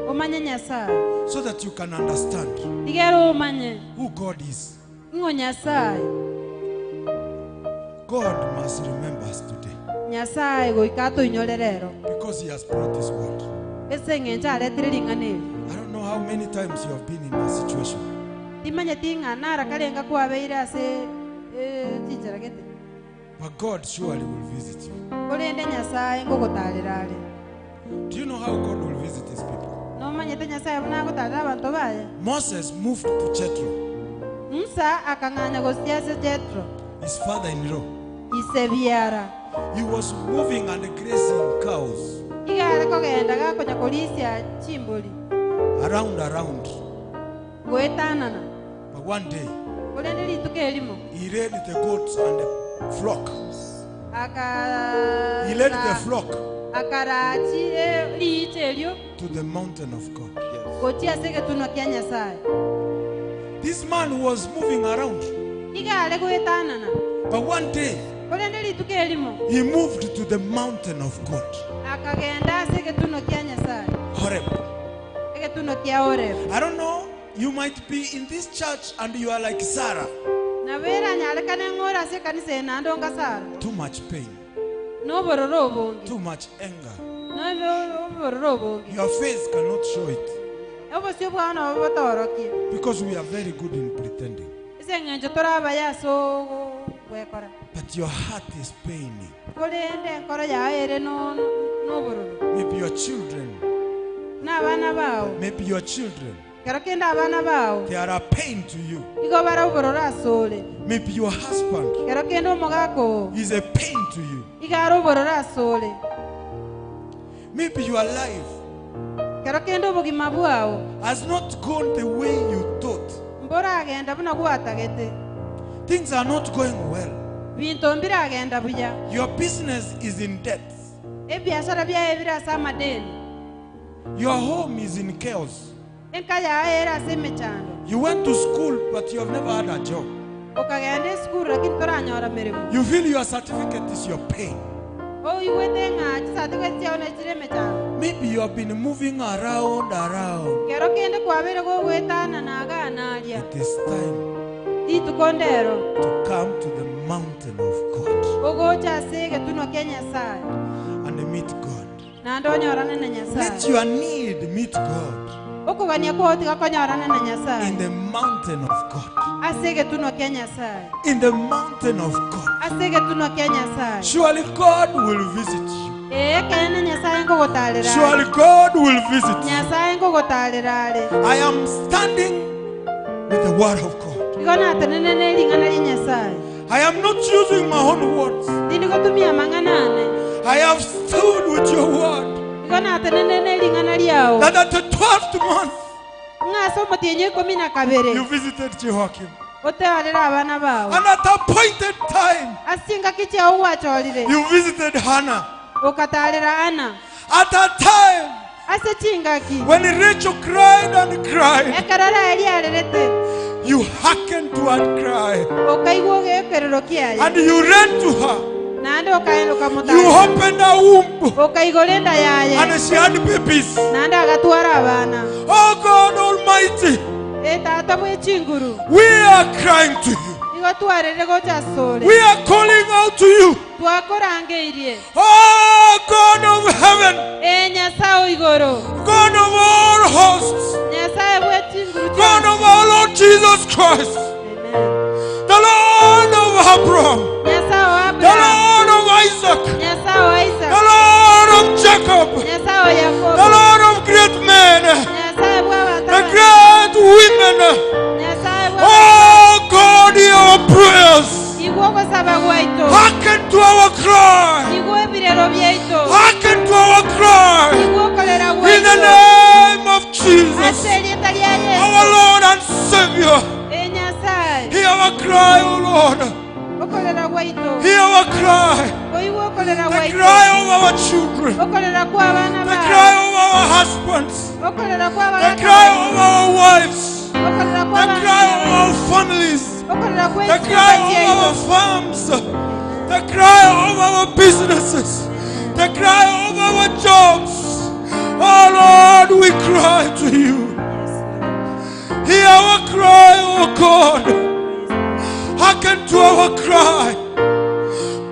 [SPEAKER 1] Umanye Nyasaye.
[SPEAKER 5] So that you can understand
[SPEAKER 1] Ligero umanye.
[SPEAKER 5] who God is.
[SPEAKER 1] Ngo Nyasaye.
[SPEAKER 5] God must remember us today
[SPEAKER 1] Nyasaye goikato inyolerero.
[SPEAKER 5] because he has brought his word.
[SPEAKER 1] Ese ngenja aletiriringaneli.
[SPEAKER 5] I don't know how many times you have been in a situation
[SPEAKER 1] Timanye tinga nara kalenga kwabeire ase tijaragete.
[SPEAKER 5] but God surely will visit you.
[SPEAKER 1] Kolende Nyasaye ngogotalirale.
[SPEAKER 5] Do you know how God will visit his people?
[SPEAKER 1] No manyete Nyasaye buna gotalira abantu baye.
[SPEAKER 5] Moses moved to Jethro,
[SPEAKER 1] Musa akanganya gosiase Jethro.
[SPEAKER 5] his father-in-law.
[SPEAKER 1] Isebiara.
[SPEAKER 5] He was moving and grazing cows
[SPEAKER 1] Igare kogenda gakonya kolisia chimboli.
[SPEAKER 5] around.
[SPEAKER 1] Goetanana.
[SPEAKER 5] But one day,
[SPEAKER 1] Kolende lituke elimo.
[SPEAKER 5] he led the goats and the flock.
[SPEAKER 1] Aka
[SPEAKER 5] He led the flock
[SPEAKER 1] akarachi liitelio.
[SPEAKER 5] to the mountain of God.
[SPEAKER 1] Gotia sege tuno kya Nyasaye.
[SPEAKER 5] This man was moving around.
[SPEAKER 1] Igare goetanana.
[SPEAKER 5] But one day,
[SPEAKER 1] Kolende lituke elimo.
[SPEAKER 5] he moved to the mountain of God.
[SPEAKER 1] Akagenda sege tuno kya Nyasaye.
[SPEAKER 5] Horeb.
[SPEAKER 1] Sege tuno kya Horeb.
[SPEAKER 5] I don't know, you might be in this church and you are like Sarah.
[SPEAKER 1] Nabera nyalekane ngora se kanisa enandonga sara.
[SPEAKER 5] Too much pain,
[SPEAKER 1] No bororo bongi.
[SPEAKER 5] too much anger.
[SPEAKER 1] No bororo bongi.
[SPEAKER 5] Your face cannot show it
[SPEAKER 1] Obo sio bwana obotoroki.
[SPEAKER 5] because we are very good in pretending.
[SPEAKER 1] Ise ngenjo toraba yaso wekora.
[SPEAKER 5] But your heart is paining.
[SPEAKER 1] Kolende nkoro ya ere no bororo.
[SPEAKER 5] Maybe your children,
[SPEAKER 1] Na bana bao.
[SPEAKER 5] maybe your children,
[SPEAKER 1] Kero kenda bana bao.
[SPEAKER 5] they are a pain to you.
[SPEAKER 1] Igo bara bororo asole.
[SPEAKER 5] Maybe your husband
[SPEAKER 1] Kero kendo mogako.
[SPEAKER 5] is a pain to you.
[SPEAKER 1] Igaro bororo asole.
[SPEAKER 5] Maybe your life
[SPEAKER 1] Kero kendo bugima bwao.
[SPEAKER 5] has not gone the way you thought.
[SPEAKER 1] Mbora agenda buna gwatagete.
[SPEAKER 5] Things are not going well.
[SPEAKER 1] Bintu mbira agenda buya.
[SPEAKER 5] Your business is in debt.
[SPEAKER 1] Ebiashara bya ebira sama deni.
[SPEAKER 5] Your home is in chaos.
[SPEAKER 1] Enka ya era semechando.
[SPEAKER 5] You went to school, but you have never had a job.
[SPEAKER 1] Ukagenda school lakini toranyora mirimo.
[SPEAKER 5] You feel your certificate is your pain.
[SPEAKER 1] O iwete nga certificate ya ona chire mechando.
[SPEAKER 5] Maybe you have been moving around.
[SPEAKER 1] Kero kende kwabere go wetana na aga nalia.
[SPEAKER 5] It is time
[SPEAKER 1] Ditu kondero.
[SPEAKER 5] to come to the mountain of God
[SPEAKER 1] Ogo cha sege tuno Kenya sai.
[SPEAKER 5] and meet God.
[SPEAKER 1] Na ndonyorana na
[SPEAKER 5] Let
[SPEAKER 1] Nyasaye.
[SPEAKER 5] your need meet God
[SPEAKER 1] Okugania ko tika konyorana na
[SPEAKER 5] in
[SPEAKER 1] Nyasaye.
[SPEAKER 5] the mountain of God.
[SPEAKER 1] Asege tuno Kenya sai.
[SPEAKER 5] In the mountain of God.
[SPEAKER 1] Asege tuno Kenya sai.
[SPEAKER 5] Surely God will visit you.
[SPEAKER 1] Kena Nyasaye ngo gotalira.
[SPEAKER 5] Surely God will visit you.
[SPEAKER 1] Nyasaye ngo gotalira.
[SPEAKER 5] I am standing with the word of God.
[SPEAKER 1] Igona tenene lingana li Nyasaye.
[SPEAKER 5] I am not using my own words.
[SPEAKER 1] Dindi gotumia manganane.
[SPEAKER 5] I have stood with your word
[SPEAKER 1] Igona tenene lingana liao.
[SPEAKER 5] that at the 12th month
[SPEAKER 1] Ngaso motienye komina kabere.
[SPEAKER 5] you visited Jehoiakim.
[SPEAKER 1] Otealira abana bao.
[SPEAKER 5] And at appointed time
[SPEAKER 1] Asinga kicha uwacholire.
[SPEAKER 5] you visited Hannah.
[SPEAKER 1] Okatalira ana.
[SPEAKER 5] At a time
[SPEAKER 1] ase chingaki
[SPEAKER 5] When Rachel cried and cried,
[SPEAKER 1] ekarara eri arerete
[SPEAKER 5] you hearkened to her cry.
[SPEAKER 1] okaigua gekerero kiaye
[SPEAKER 5] And you ran to her.
[SPEAKER 1] nande okaenda
[SPEAKER 5] You
[SPEAKER 1] ukamutanga
[SPEAKER 5] opened her womb.
[SPEAKER 1] okaigora enda yaye
[SPEAKER 5] And she had babies.
[SPEAKER 1] nande agatwara abana
[SPEAKER 5] Oh God Almighty,
[SPEAKER 1] etata bw'ekinguru
[SPEAKER 5] we are crying to you.
[SPEAKER 1] igo twarere gochasore
[SPEAKER 5] We are calling out to you.
[SPEAKER 1] twakorangeirie
[SPEAKER 5] Oh God of heaven,
[SPEAKER 1] nyasaye o igoro
[SPEAKER 5] God of all hosts,
[SPEAKER 1] nyasaye bw'ekinguru
[SPEAKER 5] God of our Lord Jesus Christ,
[SPEAKER 1] Amen.
[SPEAKER 5] the Lord of Abraham,
[SPEAKER 1] nyasaye wa
[SPEAKER 5] the
[SPEAKER 1] Abrahamu
[SPEAKER 5] Lord of Isaac,
[SPEAKER 1] nyasaye wa
[SPEAKER 5] the
[SPEAKER 1] Isaka
[SPEAKER 5] Lord of Jacob,
[SPEAKER 1] nyasaye wa
[SPEAKER 5] the
[SPEAKER 1] Yakobo
[SPEAKER 5] Lord of great men,
[SPEAKER 1] nyasaye
[SPEAKER 5] the
[SPEAKER 1] bw'abataka
[SPEAKER 5] great women.
[SPEAKER 1] nyasaye
[SPEAKER 5] Oh God, hear our prayers.
[SPEAKER 1] igwa okusaba gwaitu
[SPEAKER 5] Hearken to our cry.
[SPEAKER 1] igwa ebirero byaitu
[SPEAKER 5] Hearken to our cry.
[SPEAKER 1] igwa okolera
[SPEAKER 5] In the
[SPEAKER 1] gwaitu
[SPEAKER 5] name of Jesus,
[SPEAKER 1] ase erieta lya
[SPEAKER 5] our
[SPEAKER 1] Yesu
[SPEAKER 5] Lord and Savior.
[SPEAKER 1] nyasaye
[SPEAKER 5] Hear our cry, O Lord.
[SPEAKER 1] okolera gwaitu
[SPEAKER 5] Hear our cry.
[SPEAKER 1] oigwa okolera
[SPEAKER 5] The
[SPEAKER 1] gwaitu
[SPEAKER 5] cry of our children.
[SPEAKER 1] okolera kw'abaana
[SPEAKER 5] The
[SPEAKER 1] baabo
[SPEAKER 5] cry of our husbands.
[SPEAKER 1] okolera
[SPEAKER 5] The
[SPEAKER 1] kw'abalaka
[SPEAKER 5] cry of our wives.
[SPEAKER 1] okolera
[SPEAKER 5] The cry of
[SPEAKER 1] kw'abaana
[SPEAKER 5] our families.
[SPEAKER 1] okolera
[SPEAKER 5] The
[SPEAKER 1] kw'ekitiibwa
[SPEAKER 5] cry of our
[SPEAKER 1] kyaitu
[SPEAKER 5] farms. The cry of our businesses. The cry of our jobs. Oh Lord, we cry to you. Hear our cry, oh God. Hearken to our cry.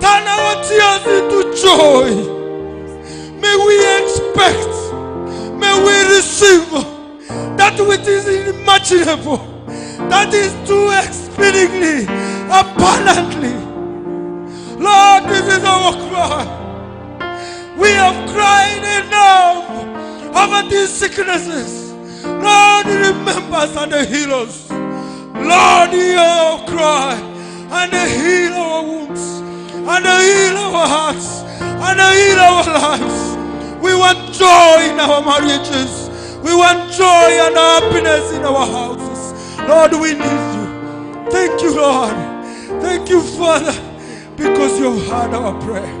[SPEAKER 5] Turn our tears into joy. May we expect, may we receive that which is unimaginable, that is too exceedingly, abundantly. Lord, this is our cry. We have cried enough over these sicknesses. Lord, remember us and heal us. Lord, hear our cry and heal our wounds and heal our hearts and heal our lives. We want joy in our marriages. We want joy and happiness in our houses. Lord, we need you. Thank you, Lord. Thank you, Father, because you've heard our prayer.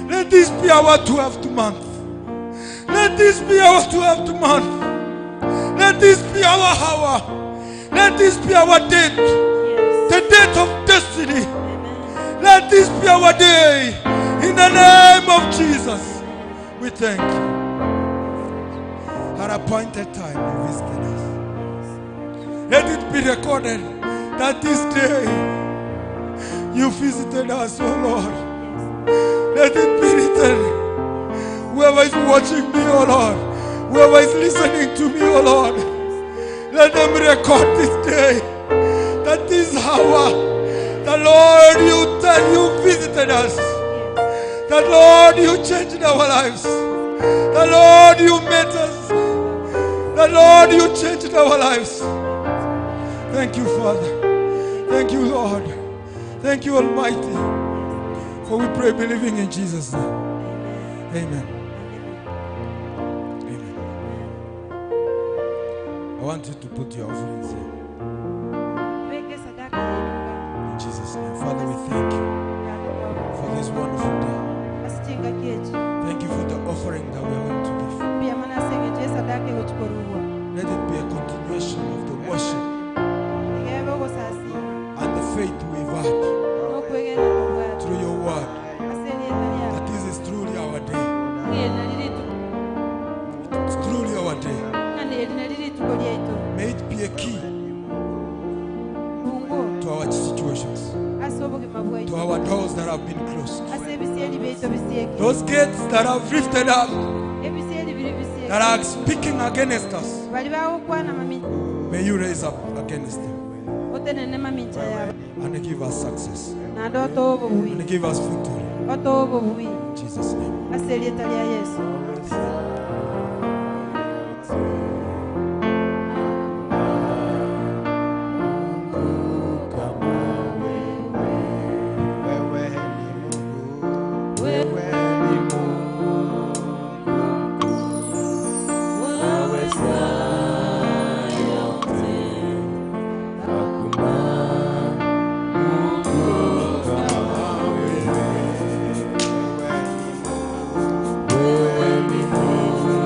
[SPEAKER 5] Let this be our 12th month. Let this be our 12th month. Let this be our hour. Let this be our date. The date of destiny. Let this be our day. In the name of Jesus, we thank you. At appointed time, you visited us. Let it be recorded that this day you visited us, oh Lord. Let it be written. Whoever is watching me, oh Lord, whoever is listening to me, oh Lord, let them record this day, that this hour, the Lord, you visited us. The Lord, you changed our lives. The Lord, you met us. The Lord, you changed our lives. Thank you, Father. Thank you, Lord. Thank you, Almighty. For we pray believing in Jesus' name. Amen. Amen. I want you to put your offerings here.
[SPEAKER 1] Weke sadaka yenu
[SPEAKER 5] In Jesus' name. Father, we thank you for this wonderful day.
[SPEAKER 1] asichinga kyeki
[SPEAKER 5] Thank you for the offering that we are going to give.
[SPEAKER 1] pia mana sengeje sadaka egokikorwa
[SPEAKER 5] Let it be a continuation of the worship
[SPEAKER 1] igebe ogosasi
[SPEAKER 5] and the faith we've had
[SPEAKER 1] n'okwegenda n'obwatu
[SPEAKER 5] through your word.
[SPEAKER 1] ase erieta lyako
[SPEAKER 5] That this is truly our day.
[SPEAKER 1] lyerina liri ituko
[SPEAKER 5] It's truly our day.
[SPEAKER 1] nga lyerina liri ituko lyaitu
[SPEAKER 5] May it be a key
[SPEAKER 1] lungo
[SPEAKER 5] to our situations,
[SPEAKER 1] ase obugima
[SPEAKER 5] to
[SPEAKER 1] bwaitu
[SPEAKER 5] our doors that have been closed,
[SPEAKER 1] ase ebiseeri byaitu bisieke
[SPEAKER 5] those gates that have lifted up,
[SPEAKER 1] ebiseeri biri bisieke
[SPEAKER 5] that are speaking against us.
[SPEAKER 1] bali baawokwana maminja
[SPEAKER 5] May you raise up against them
[SPEAKER 1] otenene maminja yabo
[SPEAKER 5] and give us success
[SPEAKER 1] nande otowa obububi
[SPEAKER 5] and give us victory.
[SPEAKER 1] otowa obububi
[SPEAKER 5] In Jesus' name.
[SPEAKER 1] ase erieta lya yesu
[SPEAKER 2] Wewe ni Mungu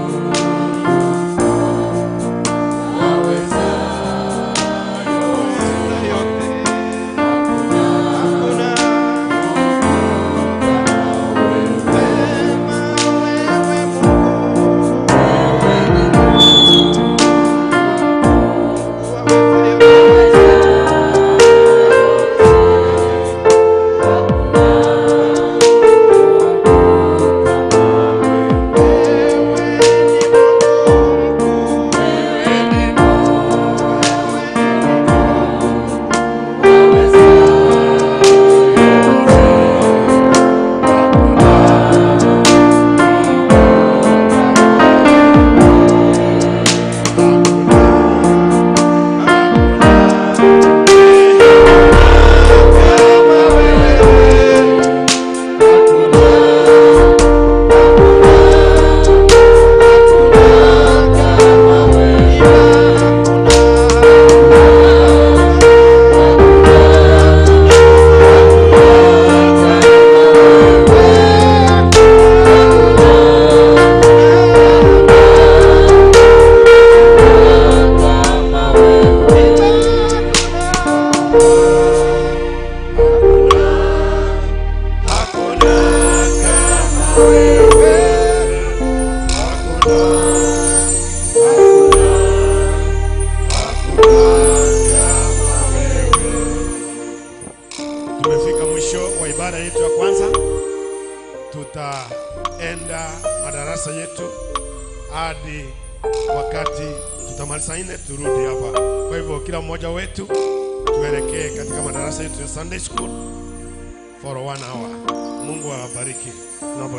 [SPEAKER 3] tutaenda madarasa yetu hadi wakati tutamaliza 4 turudi hapa. Kwa hivyo kila mmoja wetu tuelekee katika madarasa yetu ya Sunday school for 1 hour. Mungu awabariki. Naomba